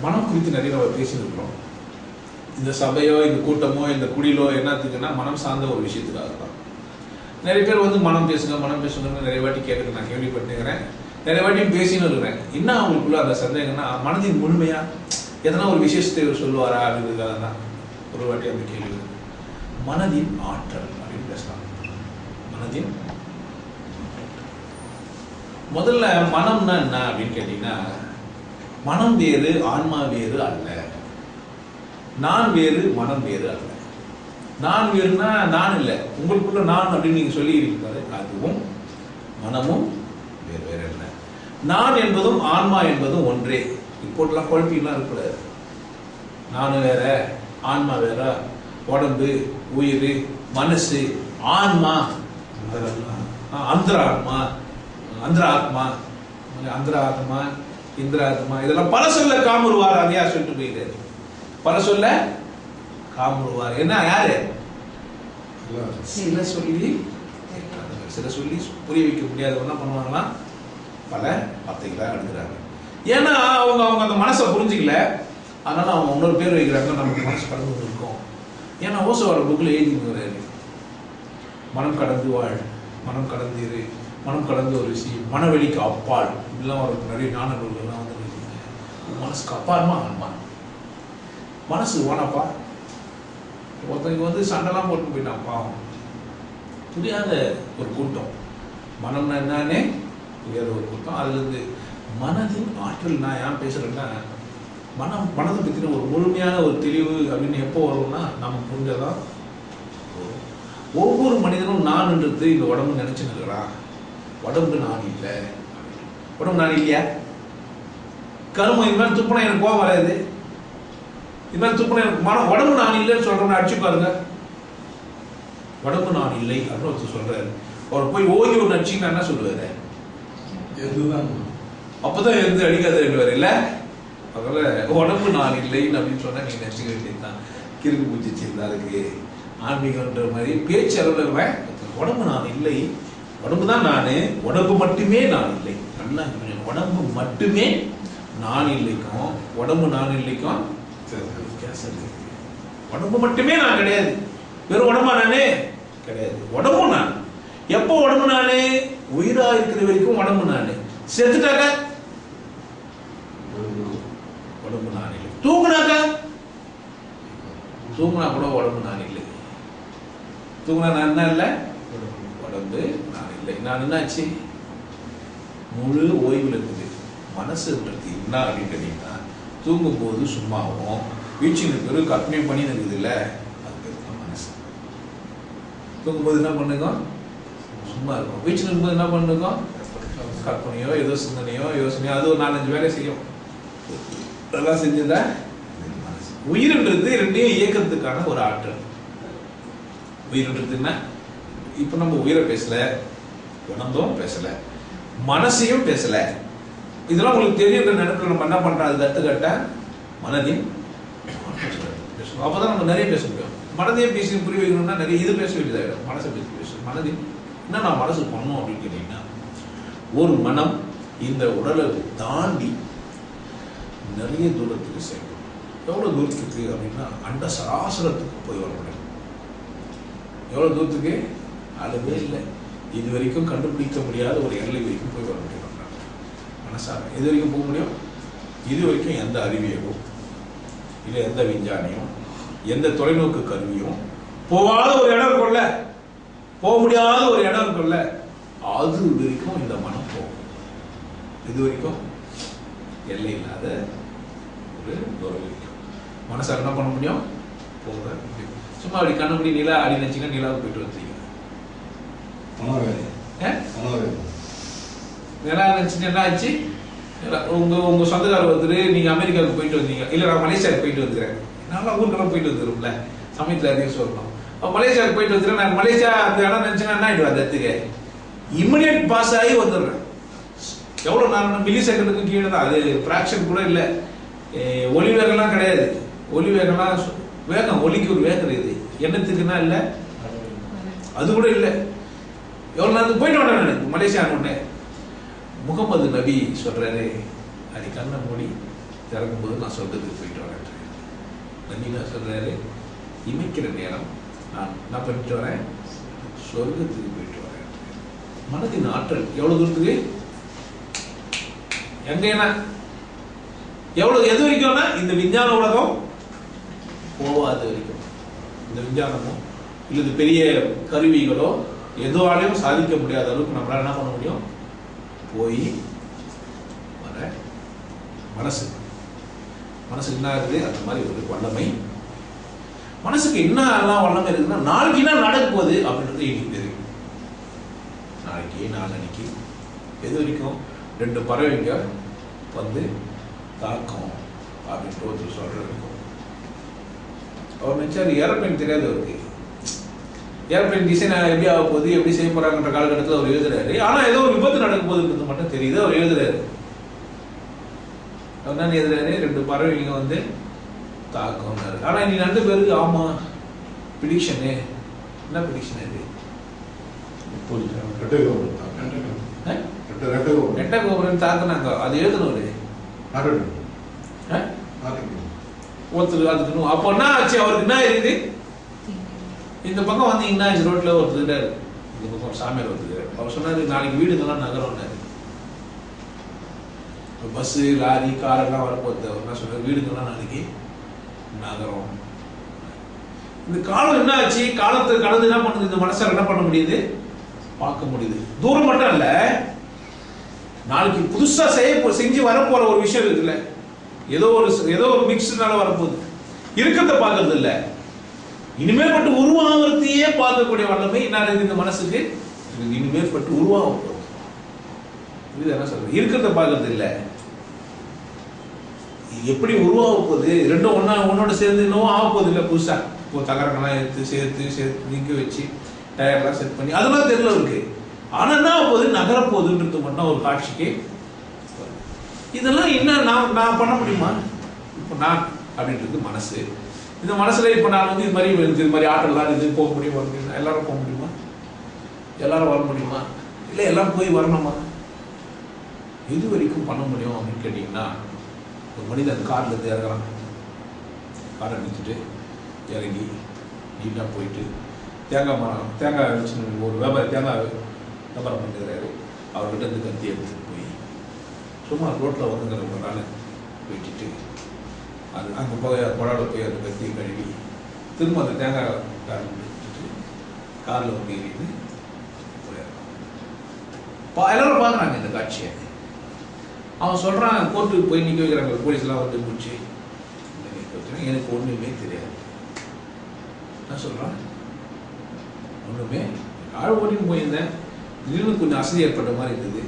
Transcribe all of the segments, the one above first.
மனம் குறித்து நிறைய நம்ம பேசியிருக்கிறோம். இந்த சபையோ இந்த கூட்டமோ இந்த குடிலோ என்னத்துக்குன்னா மனம் சார்ந்த ஒரு விஷயத்துக்காக தான். நிறைய பேர் வந்து மனம் பேசுங்கன்னு நிறைய வாட்டி கேட்குறது நான் கேள்விப்பட்டுக்கிறேன். நிறைய வாட்டியும் பேசின்னு இருக்கிறேன். என்ன அவங்களுக்குள்ள அந்த சந்தேகம்னா மனதின் முழுமையா எதனா ஒரு விசேஷத்தை சொல்லுவாரா அப்படின்றதுக்காக தான் ஒரு வாட்டி அந்த கேள்வி. மனதின் ஆற்றல் அப்படின்னு பேசலாம். மனதின் முதல்ல மனம்னா என்ன அப்படின்னு கேட்டீங்கன்னா, மனம் வேறு ஆன்மா வேறு அல்ல. நான் வேறு மனம் வேறு அல்ல. நான் வேறுனா நான் இல்லை, உங்களுக்குள்ள நான் அப்படின்னு நீங்க சொல்லி இருக்கிறது அதுவும் மனமும் வேறு வேறு இல்லை. நான் என்பதும் ஆன்மா என்பதும் ஒன்றே. இப்போட்டெல்லாம் குழப்பிலாம் இருக்கக்கூடாது. நானும் வேற ஆன்மா வேற, உடம்பு உயிர் மனசு ஆன்மா அந்தராத்மா அந்தராத்மா அந்தராத்மா இந்திராத்மா இதெல்லாம் பல சொல்ல காமுருவார். அதையா சொல்லிட்டு போயிட்டாரு. பல சொல்ல காமுருவார். என்ன யாரு? சில சொல்லி புரிய வைக்க முடியாதவங்க என்ன பண்ணுவாங்களாம், பல வார்த்தைகளா எடுக்கிறாங்க. ஏன்னா அவங்க அந்த மனசை புரிஞ்சுக்கல. அதனால அவங்க இன்னொரு பேர் வைக்கிறாங்க, நமக்கு மனசு கடந்து இருக்கும். ஏன்னா ஓசோவார புக்கில் எழுதிங்கிறாரு, மனம் கடந்து வாழ், மனம் கடந்து இரு, மனம் கடந்து ஒரு விஷயம், மனவெளிக்கு அப்பால் இப்படிலாம் ஒரு நிறைய ஞான நூல்கள்லாம் வந்து மனசுக்கு அப்பாற்பா ஆன்மா. மனசு ஓனப்பா. ஒருத்தங்க வந்து சண்டைலாம் போட்டு போயிட்டான் பாவம். புரியாத ஒரு கூட்டம். மனம்னா என்னன்னே புரியாத ஒரு கூட்டம். அதுலேருந்து மனதின் ஆற்றல் நான் ஏன் பேசுகிறேன்னா, மனதை பற்றின ஒரு முழுமையான ஒரு தெளிவு அப்படின்னு எப்போ வரும்னா நம்ம புரிஞ்சதான். ஒவ்வொரு மனிதனும் நான்ன்றது இந்த உடம்பு நினைச்சுன்னு இருக்கிறான். உடம்பு நான் இல்லை. உடம்பு நான் இல்லையா? கருமம் இது மாதிரி துப்புனா எனக்கு கோவம் வராது. இது மாதிரி துப்புனா எனக்கு உடம்பு நான் இல்லைன்னு சொல்றேன்னு அடிச்சு பாருங்க. உடம்பு நான் இல்லை அப்படின்னு ஒருத்தர் சொல்றாரு. அவர் போய் ஓய்வு ஒன்று அடிச்சிங்கன்னா என்ன சொல்லுவாரு? அப்பதான் இருந்து அடிக்காத இல்ல. அதனால உடம்பு நான் இல்லைன்னு அப்படின்னு சொன்னா நீங்க நினைச்சுக்க வேண்டியதுதான். கிறுக்கு பூச்சி இருந்தாருக்கு ஆன்மீகன்ற மாதிரி பேச்சு அளவுல உடம்பு நான் இல்லை, உடம்பு தான் நானு, உடம்பு மட்டுமே நான் இல்லை. நல்லா உடம்பு மட்டுமே நான் இல்லைக்கும் உடம்பு நான் இல்லைக்கும் உடம்பு மட்டுமே நான் கிடையாது. வெறும் உடம்பா நானே கிடையாது. உடம்பு நான். எப்போ உடம்பு நானு? உயிரா இருக்கிற வரைக்கும் உடம்பு நானு. செத்துட்டாக்க உடம்பு நான் இல்லை. தூங்குனாக்க தூங்குனா கூட உடம்பு நான் இல்லை. தூங்குனா நான் என்ன இல்லை? உடம்பு நான் இல்லை. நான் என்னாச்சு? முழு ஓய்வில் இருக்குது. மனசுன்றது என்ன அப்படின்னு கேட்டீங்கன்னா, தூங்கும் போது சும்மாவும் வீழ்ச்சின்னு பேரு கற்பனை பண்ணி இருக்குது இல்லை, அது பேர் தான் மனசு. தூங்கும்போது என்ன பண்ணுங்க? சும்மா இருக்கும். வீழ்ச்சி இருக்கும்போது என்ன பண்ணுங்க? கற்பனையோ ஏதோ சிந்தனையோ யோசனையோ அது ஒரு 4-5 வேலை செய்யும். அதெல்லாம் செஞ்சதா மனசு. உயிர்ன்றது ரெண்டையும் இயக்கத்துக்கான ஒரு ஆற்றல். உயிர்ன்றது என்ன? இப்ப நம்ம உயிரை பேசல, உணர்ந்தும் பேசல, மனசையும் பேசல. இதெல்லாம் உங்களுக்கு தெரியுன்ற நேரத்தில் நம்ம என்ன பண்றோம்? அது கட்டுக்கட்ட மனதின் பேசணும். அப்பதான் நம்ம நிறைய பேச முடியும். மனதையே பேசி புரிய வைக்கணும்னா நிறைய இது பேச வேண்டியதாயிடும். மனசை பேசி பேசணும். மனதின் என்ன நான் மனசு பண்ணணும் அப்படின்னு கேட்டீங்கன்னா, ஒரு மனம் இந்த உடலை தாண்டி நிறைய தூரத்துக்கு செல்லும். எவ்வளவு தூரத்துக்கு அப்படின்னா அண்ட சராசரத்துக்கு போய் வர முடியும். எவ்வளவு தூரத்துக்கு? அளவே இல்லை. இது வரைக்கும் கண்டுபிடிக்க முடியாத ஒரு எல்லை வரைக்கும் போய் வர முடியும். மனசாக எது வரைக்கும் போக முடியும்? இது வரைக்கும் எந்த அறிவியலும் இல்லை, எந்த விஞ்ஞானியும் எந்த தொலைநோக்கு கருவியும் போகாத ஒரு இடம் இருக்கும்ல, போக முடியாத ஒரு இடம் இருக்கும்ல, அது வரைக்கும் இந்த மனம் போகும். இது வரைக்கும் எல்லை இல்லாத ஒரு தூரம் வரைக்கும் மனசாக என்ன பண்ண முடியும்? போக முடியும். சும்மா அப்படி கண்ணபடி நிலா அடி நினைச்சிங்கன்னா நிலாவுக்கு போயிட்டு வந்துருக்கீங்க. நிலா நினைச்சுட்டு என்ன ஆச்சு? உங்க சொந்தக்காரர் வந்துட்டு நீங்க அமெரிக்காவுக்கு போயிட்டு வந்தீங்க, இல்ல நான் மலேசியாவுக்கு போயிட்டு வந்துக்கிறேன். நல்லா ஊருக்கெல்லாம் போயிட்டு வந்துரும்ல, சமயத்தில் அதிகம் சொல்லணும். மலேசியாவுக்கு போயிட்டு வந்துக்கிறேன். நான் மலேசியா அந்த இடம் நினைச்சேன்னா என்ன ஆயிடுவேன்? அந்த இடத்துக்கு இமிடியட் பாஸ் ஆகி வந்துடுறேன். எவ்வளவு நேரம்? மில்லி செகண்டுக்கு கீழே தான். அது பிராக்ஷன் கூட இல்லை. ஒலி வேகம்லாம் கிடையாது. ஒலி வேகம்லாம் வேகம், ஒலிக்கு ஒரு வேகம் இது. என்னத்துக்குன்னா இல்லை, அது கூட இல்லை. எவ்வளவு நேரத்துக்கு போயிட்டு வந்தேன் நான் மலேசியா. முகமது நபி சொல்றாரு, அது கண்ணை மூடி இறங்கும்போது நான் சொர்க்கத்துக்கு போயிட்டு வரேன். நன்னினா சொல்றாரு, இமைக்கிற நேரம் நான் என்ன பண்ணிட்டு வரேன், சொர்க்கத்துக்கு போயிட்டு வரேன். மனதின் ஆற்றல் எவ்வளவு தூரத்துக்கு, எங்கன்னா எவ்வளவு, எது வரைக்கும்னா இந்த விஞ்ஞான உலகம் போவாது வரைக்கும். இந்த விஞ்ஞானமோ இல்லது பெரிய கருவிகளோ எதுவாலையும் சாதிக்க முடியாத அளவுக்கு நம்மளால என்ன பண்ண முடியும், போய் வர மனசு என்ன இருக்குது, அந்த மாதிரி ஒரு வல்லமை மனசுக்கு என்ன எல்லாம் வல்லமை இருக்குன்னா, நாளைக்கு என்ன நடக்க போகுது அப்படின்றது எனக்கு தெரியும். நாளைக்கு நாளன்னைக்கு எது வரைக்கும் 2 பறவைங்க வந்து தாக்கம் அப்படின்ட்டு ஒருத்தர் சொல்றது. அவர் நினைச்சாரு ஏரோப்ளைன் தெரியாது அவருக்கு, ஏரோப்ளைன் டிசைன் எப்படி ஆக போகுது, எப்படி செய்ய போறாங்கன்ற காலகட்டத்தில் அவர் எழுதுறாரு. ஆனா ஏதோ ஒரு விபத்து நடக்கும் போது மட்டும் தெரியுது, அவர் எழுதுறாரு. அவர் என்ன எழுதுறாரு, 2 பறவைங்க வந்து தாக்கம். ஆனா நீ 2 பேருக்கு ஆமா பிடிஷனு, என்ன பிடிஷன் இது, ரெட்ட கோபுரம் தாக்குனாங்க, அது எழுதணும் ஒருத்தர் அதுக்கணும். அப்போ என்ன ஆச்சு, அவருக்கு என்ன இருக்குது, இந்த பக்கம் வந்தீங்கன்னா இந்த ரோட்ல ஒருத்தர், இந்த பக்கம் சாமியார் ஒருத்தர், அவர் சொன்னாரு நாளைக்கு வீடுங்கெல்லாம் நகரம்னாரு. பஸ் லாரி கார் எல்லாம் வரப்போகுது. அவர் என்ன சொன்னார், வீடுங்கெல்லாம் நாளைக்கு நகரம். இந்த காலம் என்ன ஆச்சு, காலத்தை கடந்து என்ன பண்ணுது, இந்த மனசால என்ன பண்ண முடியுது, பார்க்க முடியுது. தூரம் மட்டும் இல்ல, நாளைக்கு புதுசா செஞ்சு வரப்போற ஒரு விஷயம் இருக்குல்ல, ஏதோ ஒரு மிக்ஸ்னால வரப்போகுது, இருக்கிறத பார்க்கறது இல்ல, இனிமேல் பட்டு உருவாகிறதையே பார்க்கக்கூடிய வல்லமை என்ன இருக்கு இந்த மனசுக்கு, இனிமேல் பட்டு உருவாக போகுது. இது என்ன சொல்றது, இருக்கிறத பார்க்கறது இல்ல, எப்படி உருவாக போகுது, ரெண்டும் ஒன்னோட சேர்ந்து இன்னும் ஆக போகுது இல்ல, புதுசா இப்போ தகரங்கள்லாம் சேர்த்து நீக்க வச்சு டயர்லாம் செட் பண்ணி அதெல்லாம் தெரியல இருக்கு. ஆனா என்ன போகுது, நகரப்போகுதுன்றது மட்டும் ஒரு காட்சிக்கு. இதெல்லாம் என்ன நான் பண்ண முடியுமா, இப்போ நான் அப்படின்றது மனசு. இந்த மனசுல இப்போ நான் வந்து இது மாதிரி ஆட்டெல்லாம் இது போக முடியும், எல்லாரும் போக முடியுமா, எல்லாரும் வர முடியுமா, இல்லை எல்லாம் போய் வரணுமா, இது வரைக்கும் பண்ண முடியும் அப்படின்னு கேட்டீங்கன்னா, ஒரு மனிதன் கார்ல இருந்து இறங்குறான், காரை நிறுத்திட்டு இறங்கி நீட்டாக போயிட்டு தேங்காய் வச்சு ஒரு தேங்காய் வியாபாரம் பண்ணிக்கிறாரு. அவர்கிட்ட இருந்து கத்தி எடுத்துட்டு போய் சும்மா ரோட்டில் வந்துங்கிற ஒரு நாள் வெட்டிட்டு அது அங்கே போய் கொடாட போய் அந்த கத்தியை கழுவி திரும்ப அந்த தேங்காய் காரில் வச்சுட்டு காரில் வந்து ஏறிட்டு போயிடலாம். எல்லாரும் பார்க்குறாங்க இந்த காட்சியை. அவன் சொல்கிறான், கோர்ட்டுக்கு போய் நிற்க வைக்கிறாங்க, போலீஸ்லாம் வந்து முடிச்சு நிற்க வச்சுன்னா எனக்கு ஒன்றுமே தெரியாது. என்ன சொல்கிறான், ஒன்றுமே ஆள் ஓட்டின்னு போயிருந்தேன், திடீர்னு கொஞ்சம் அசதி ஏற்பட்ட மாதிரி இருந்தது,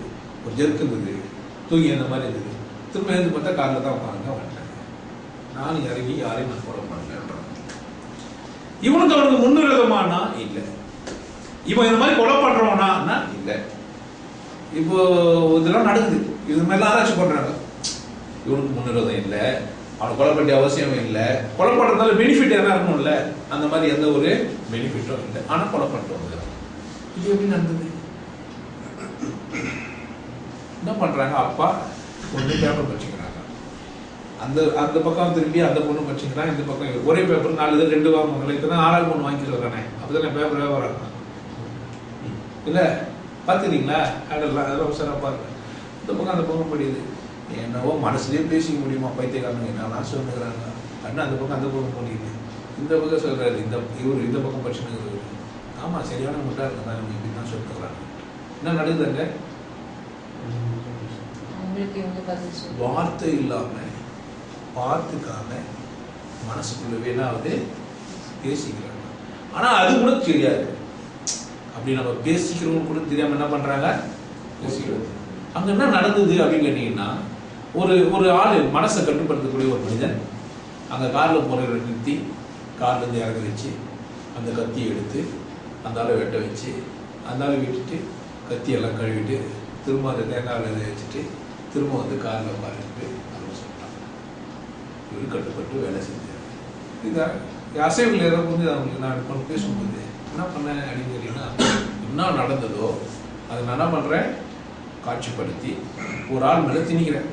ஒரு ஜெருக்கு இருந்தது, தூங்கி அந்த மாதிரி இருந்தது, திரும்ப எழுந்து பார்த்தா காரில் தான் உட்காந்து வந்துட்டேன், நானும் இறங்கி யாரையும் நான் ஃபாலோ பண்ணலன்றான். இவனுக்கு அவனுக்கு முன்னுரிதமானா இல்லை, இவன் இந்த மாதிரி கொலை பண்றவனா இல்லை. இப்போ இதெல்லாம் நடக்குது, இது மாதிரிலாம் ஆராய்ச்சி பண்றாங்க. இவனுக்கு முன்னுரிதம் இல்லை, அவனை கொலை பண்ண அவசியம் இல்லை, கொலை பண்றதுனால பெனிஃபிட் என்ன இருக்கணும்ல, அந்த மாதிரி எந்த ஒரு பெனிஃபிட்டும் இல்லை, ஆனா கொலை பண்ணிட்டு வந்துடுறாங்க. இது எப்படி நடந்தது, என்ன பண்றாங்க, அப்பா கொஞ்சம் பேப்பர் படிச்சுக்கிறாங்க, அந்த பக்கம் திரும்பி அந்த பொண்ணு படிச்சுக்கிறான், இந்த பக்கம் ஒரே பேப்பர் 4 இது 2 வாங்குவாங்க, இப்பதான் 6ஆவது பொண்ணு வாங்கிட்டு வர்றானே, அப்பதான் பேப்பர் வராங்க இல்ல, பாத்துக்கிறீங்களா, அதெல்லாம் சிறப்பா இருக்கு. இந்த பக்கம் அந்த பக்கம் படியுது, என்னவோ மனசுலயே பேசிக்க முடியுமா பைத்தியக்காரங்க, என்னெல்லாம் சொல்லுங்கிறாங்க. அண்ணா அந்த பக்கம் அந்த பக்கம் முடியுது, இந்த பக்கம் சொல்றாரு, இவரு இந்த பக்கம் படிச்சுன்னு, ஆமா சரியான முட்டா இருக்கா, இப்படி தான் சொல்லுறாங்க. என்ன நடக்குதுங்க, வார்த்தை இல்லாம பார்த்துக்காம மனசுக்குள்ளவே என்னாவது பேசிக்கிறாங்க. ஆனா அது கூட தெரியாது, அப்படி நம்ம பேசிக்கிறவங்க கூட தெரியாம என்ன பண்றாங்க, பேசிக்கிறது. அங்க என்ன நடந்தது அப்படின்னு கேட்டீங்கன்னா, ஒரு ஆளு மனசை கட்டுப்படுத்தக்கூடிய ஒரு மனிதன் அங்க கார்ல போற நிறுத்தி கார்ல இருந்து இறங்க வச்சு அந்த கத்தியை எடுத்து அந்த ஆளை வெட்ட வச்சு அந்த ஆளை விட்டுட்டு கத்தியெல்லாம் கழுவிட்டு திரும்ப அந்த தேங்காயில் வச்சுட்டு திரும்ப வந்து காரில் உட்காந்துட்டு அப்படின்னு சொல்லிட்டாங்க. இவர் கட்டுப்பட்டு வேலை செஞ்சார். இதுதான் அசைவுகள் ஏதாவது அவங்களுக்கு நான் பேசும்போது என்ன பண்ணேன் அப்படின்னு கேட்டீங்கன்னா, என்ன நடந்ததோ அதை நான் என்ன பண்றேன், காட்சிப்படுத்தி ஒரு ஆள் மேலே திணிக்கிறேன்.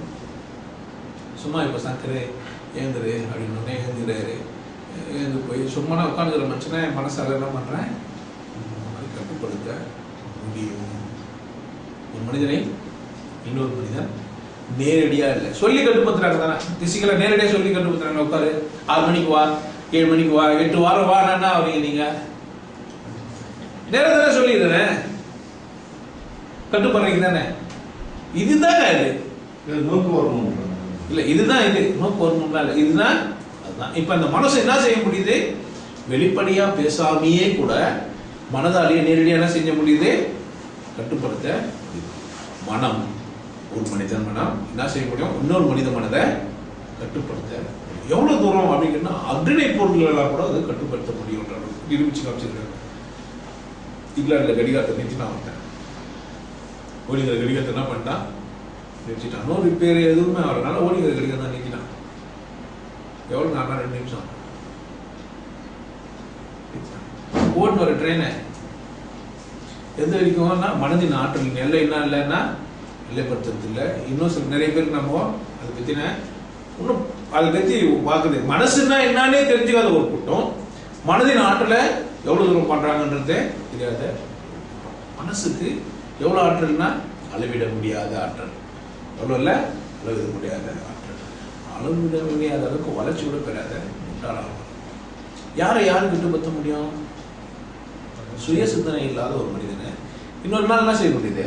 சும்மா இப்போ சங்கரே ஏந்துரு அப்படின்னு ஏந்துறாரு. ஏந்து போய் சும்மா உட்காந்துக்கிற மனுஷனை மனசால என்ன பண்ணுறேன், அது கட்டுப்படுத்த முடியும். ஒரு மனிதனை இன்னொரு மனிதன் நேரடியாக இல்லை சொல்லி கட்டுப்படுத்துறாங்க தானே, பிசிக்கலாக நேரடியாக சொல்லி கட்டுப்படுத்துறாங்க. உட்காரு 6 மணிக்கு வா, 7 மணிக்கு வா, 8 வாரம் வானா அவரீங்க நீங்கள் நேரம் தானே சொல்லிடுறேன், கட்டுப்படுறீங்க தானே. இதுதானே இது நோக்கு வரணும் இல்லை, இதுதான் இது நோக்கு வரணும்னா இல்லை, இதுதான் அதுதான். இப்போ அந்த மனசு என்ன செய்ய முடியுது, வெளிப்படையாக பேசாமையே கூட மனதாலேயே நேரடியாக என்ன செஞ்ச முடியுது, கட்டுப்படுத்த முடியுது. மனம், ஒரு மனிதன் மனம் என்ன செய்ய முடியும், இன்னொரு மனித மனதை கட்டுப்படுத்த எவ்வளோ தூரம் அப்படின்னா அக்னி பொருள்களாக கூட அதை கட்டுப்படுத்த முடியும்ன்ற நிரூபிச்சு காமிச்சிருக்காங்க. இங்கிலாண்டில் கடிகாரத்தை நிறுத்தி நான் வந்தேன், ஓடிக்கிற கடிகாரத்தை என்ன பண்ணிட்டான் நிறுத்திட்டான். நோய் பேர் எதுவுமே அவரால் ஓடிக்கிற கடிகாரம் தான் நிறுத்திட்டான். எவ்வளோ நான் 2 நிமிஷம் ஓட்டு வர ட்ரெயினை எந்த வரைக்கும்னா மனதின் ஆற்றல் எல்லை என்ன இல்லைன்னா எல்லைப்படுத்துறது இல்லை. இன்னும் சில நிறைய பேருக்கு நம்ம அதை பற்றின இன்னும் அதை பற்றி பார்க்குது. மனசுன்னா என்னன்னே தெரிஞ்சுக்காத ஒரு கூட்டம் மனதின் ஆற்றலை எவ்வளோ தூரம் பண்ணுறாங்கன்றதே தெரியாத. மனசுக்கு எவ்வளோ ஆற்றல்னா அளவிட முடியாத ஆற்றல். எவ்வளோ இல்லை, அளவிட முடியாத ஆற்றல். அளவிட முடியாத அளவுக்கு வளர்ச்சி கூட பெறாத முட்டாளாகும். யாரை யாரும் கட்டுப்படுத்த முடியும், சுய சிந்தனை இல்லாத ஒரு மனிதனை இன்னொரு நாள் என்ன செய்ய முடியுது,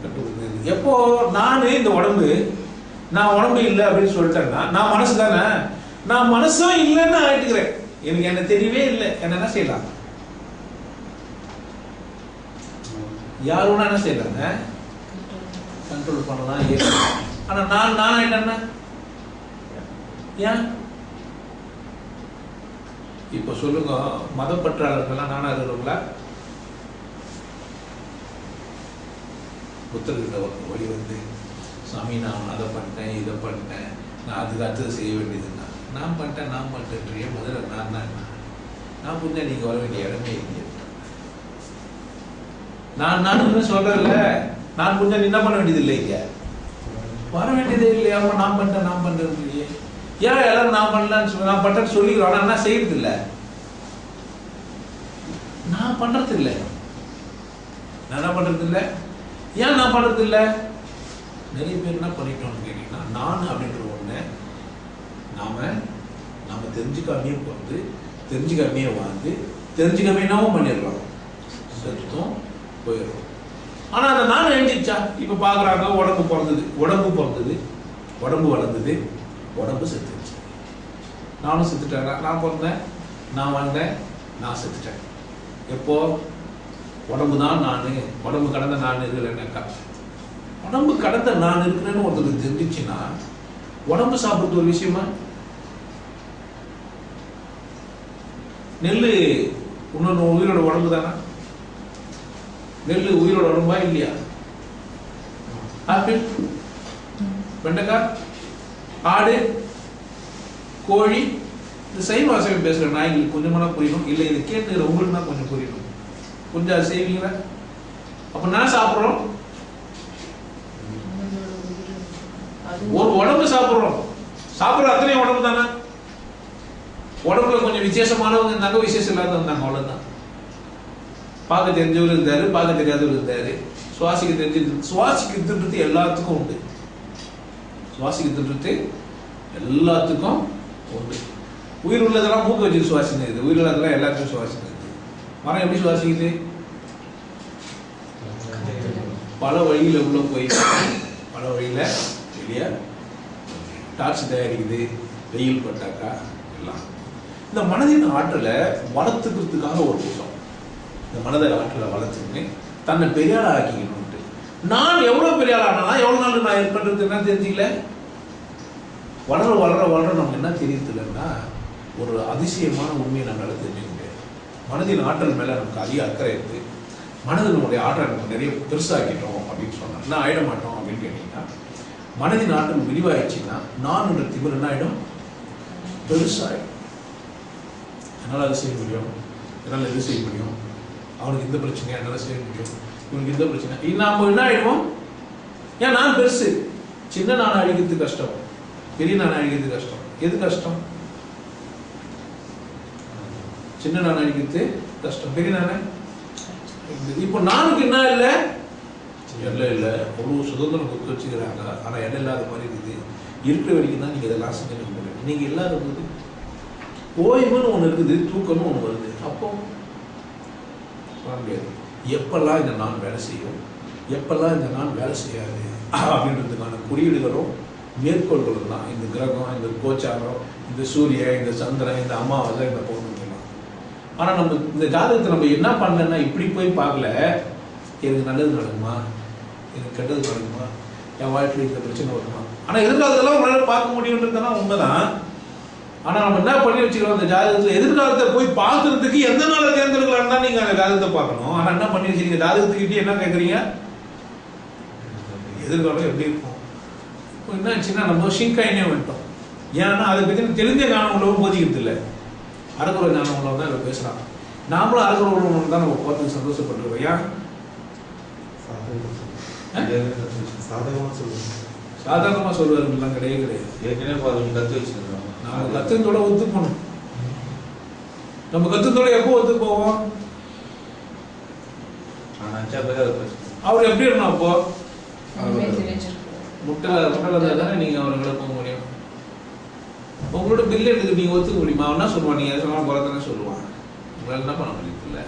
கட்டுப்படுத்த. எப்போ நான் இந்த உடம்பு நான் உடம்பு இல்லை அப்படின்னு சொல்லிட்டேன்னா நான் மனசு தானே, நான் மனசும் இல்லைன்னு ஆயிட்டுக்கிறேன். எனக்கு என்ன தெரியவே இல்லை, என்ன செய்யலாம், யாரும் என்ன செய்யறாங்க கண்ட்ரோல் பண்ணலாம். ஆனா நான் ஆயிட்டேன்னா ஏன் இப்ப சொல்லுங்க, மதப்பற்றாளர்கள்லாம் நானா இருக்கிறவங்களா, புத்தர்கிட்ட வழி வந்து சாமி நான் அதை பண்ணிட்டேன் இதை பண்ணிட்டேன் நான் அதுக்கு அடுத்தது செய்ய வேண்டியதுன்னா நான் பண்ணிட்டேன் முதல்ல நான் புரிஞ்சா நீங்க வர வேண்டிய இடமே இல்லை. நான் சொல்றேன்ல, நான் புரிஞ்சா நீ என்ன பண்ண வேண்டியது இல்லைங்க, வர வேண்டியதே இல்லையா. நான் பண்றது இல்லையே. ஏன் எல்லாரும் நான் பண்ணலான்னு சொல்லி நான் பண்றேன்னு சொல்லிக்கிறோம், ஆனா என்ன செய்யறது இல்லை, நான் பண்றது இல்லை. நான் என்ன பண்றது இல்லை, ஏன் நான் பண்றது இல்லை. நிறைய பேர் என்ன பண்ணிட்டோம்னு கேட்டீங்கன்னா, நான் அப்படின்ற ஒண்ணு நாம தெரிஞ்சுக்காமையே பிறந்து தெரிஞ்சுக்காமையே வாழ்ந்து தெரிஞ்சுக்காமே நாமும் பண்ணிடலாம், செத்தும் போயிடும். ஆனா அந்த நான் எழுந்திருச்சா இப்ப பாக்குறாங்க, உடம்பு பிறந்தது உடம்பு வளர்ந்தது, உடம்பு செத்துச்சு. நானும் செத்துட்டேன், நான் பிறந்தேன், நான் வந்தேன், நான் செத்துட்டேன். எப்போ உடம்பு தான் நான், உடம்பு கடந்த நான் இருக்கலன்னாக்கா, உடம்பு கடந்த நான் இருக்கிறேன்னு ஒருத்தருக்கு தெரிஞ்சிச்சுன்னா உடம்பு சாப்பிடுறது ஒரு விஷயமா. நெல் இன்னொன்று உயிரோட உடம்பு தானே, நெல் உயிரோட உடம்பா இல்லையா. ஆப்பிள், வெண்டைக்காய், ஆடு, கோழி, இந்த சைவ வாசகம் பேசுகிற நாய்களுக்கு கொஞ்சமான புரியணும், இல்லை இதை கேட்டுக்கிற உங்களுக்கு தான் கொஞ்சம் புரியணும். கொஞ்சம் அது செய்வீங்களா. அப்போ நான் சாப்பிட்றோம், ஒரு உடம்பு சாப்பிட்றோம், சாப்பிட்ற அத்தனை உடம்பு தானே. உடம்புல கொஞ்சம் விசேஷமானவங்க இருந்தாங்க, விசேஷம் இல்லாத இருந்தாங்க, அவ்வளோதான். பார்க்க தெரிஞ்சவர் இருந்தாரு, பார்க்க தெரியாதவர் இருந்தாரு, சுவாசிக்க தெரிஞ்சு சுவாசிக்கிறது எல்லாத்துக்கும் உண்டு, சுவாசிக்கிறது எல்லாத்துக்கும் உண்டு. உயிர் உள்ளதெல்லாம் மூக்கு வச்சு சுவாசிக்கிறது, உயிர் உள்ளதெல்லாம் எல்லாத்தையும் சுவாசிக்கிறது. மரம் எப்படி சுவாசிக்குது, பல வழியில் உள்ள போய் பல வழியில் வெளியே டார்ச் தயாரிக்குது, வெயில் பட்டாக்கா எல்லாம். இந்த மனதின் ஆற்றலை வளர்த்துக்கிறதுக்காக ஒரு கூட்டம், இந்த மனதை ஆற்றலை வளர்த்துக்கின்னு தன்னை பெரியாள ஆக்கிக்கணும்ட்டு. நான் எவ்வளோ பெரியாள் ஆனாலும் எவ்வளோ நாள் நான் ஏற்படுறது என்ன தெரிஞ்சுக்கல. வளர வளர வளர நமக்கு என்ன தெரியறதில்லைன்னா ஒரு அதிசயமான உண்மையை நம்மளால தெரிஞ்சுக்க முடியாது. மனதின் ஆற்றல் மேலே நமக்கு அதிக அக்கறை இருக்குது. மனதில் நம்முடைய ஆற்றலை நம்ம நிறைய பெருசாக்கிட்டோம் அப்படின்னு சொன்னால் என்ன ஆயிட மாட்டோம் அப்படின்னு கேட்டிங்கன்னா, மனதின் ஆற்றல் விரிவாயிடுச்சுன்னா நான் என்ற திமிர் என்ன ஆகிடும், பெருசாகிடும். என்னால் அதை செய்ய முடியும், என்னால் எது செய்ய முடியும், அவனுக்கு இந்த பிரச்சனையா என்னால் செய்ய முடியும், இவனுக்கு இந்த பிரச்சனை, நம்ம என்ன ஆகிடுவோம், ஏன் நான் பெருசு, சின்ன நாணை அழிக்கிறது கஷ்டம், பெரிய நாணை அழிக்கிறது கஷ்டம். எது கஷ்டம்? சின்ன நாணை அழிக்கிறது கஷ்டம், பெரிய நாணை. இப்போ நானுக்கு என்ன இல்லை, எல்லாம் இல்லை, அவ்வளோ சுதந்திரம் கொடுத்து வச்சுக்கிறாங்க. ஆனால் எல்லாம் இல்லாத மாதிரி இருக்குது. இருக்கிற வரைக்கும் தான் நீங்கள் இதெல்லாம் செஞ்சு முடியும். நீங்கள் இல்லாத போது ஓய்வுன்னு ஒன்று இருக்குது, தூக்கம்னு ஒன்று வருது. அப்போ முடியாது. எப்பெல்லாம் இந்த நான் வேலை செய்யும், எப்பெல்லாம் இந்த நான் வேலை செய்யாது அப்படின்றதுக்கான குறியீடுகளும் மேற்கோள்களும் தான் இந்த கிரகம், இந்த கோச்சாரம், இந்த சூரியன், இந்த சந்திரன், இந்த அமாவாசை, இந்த பௌர்ணமி. ஆனால் நம்ம இந்த ஜாதகத்தை நம்ம என்ன பண்ணலன்னா இப்படி போய் பார்க்கல, எனக்கு நல்லது நடக்குமா, எனக்கு கெட்டது நடக்குமா, என் வாழ்க்கையில் இந்த பிரச்சனை வருமா. ஆனால் எதிர்காலத்தெல்லாம் உங்களால் பார்க்க முடியுன்றதுனா உண்மைதான். ஆனால் நம்ம என்ன பண்ணி வச்சுக்கிறோம், அந்த ஜாதகத்தில் எதிர்காலத்தை போய் பார்க்கறதுக்கு எந்த நாளை தேர்ந்தெடுக்கலாம் தான் நீங்கள் அந்த ஜாதகத்தை பார்க்கணும். ஆனால் என்ன பண்ணி வச்சுருக்கீங்க, ஜாதகத்துக்கிட்டே என்ன கேட்குறீங்க, எதிர்காலம் எப்படி இருக்கும். இப்போ என்ன ஆச்சுன்னா நம்ம ஷிங்காயினே வந்துட்டோம். ஏன்னா அதை பற்றி தெரிஞ்ச ஞானம் உள்ளவங்க போதிக்கிறது இல்லை, அரகுர ஞானம் உள்ளவங்க தான் இதை பேசுகிறாங்க. நாமளும் அரகுர உள்ளவங்க தான் நம்ம பார்த்து சந்தோஷப்பட்டுருக்கோம். ஏன் சாதாரணமாக சொல்லுவாருலாம் கிடையாது கிடையாது. ஏற்கனவே கற்று வச்சுருக்கோம். நாங்கள் கத்துனதோட ஒத்து போனோம். நம்ம கத்துனதோட எப்போ ஒத்து போவோம்? அவர் எப்படி இருக்கணும் அப்போ? முட்டை தானே நீங்கள் அவர்களை போக முடியும். உங்களோட பில் எடுத்து நீங்கள் ஒத்துக்க முடியுமா? அவன் என்ன சொல்லுவான், நீங்கள் சொன்னால் குறை தானே சொல்லுவான். உங்களால் என்ன பண்ண முடியல?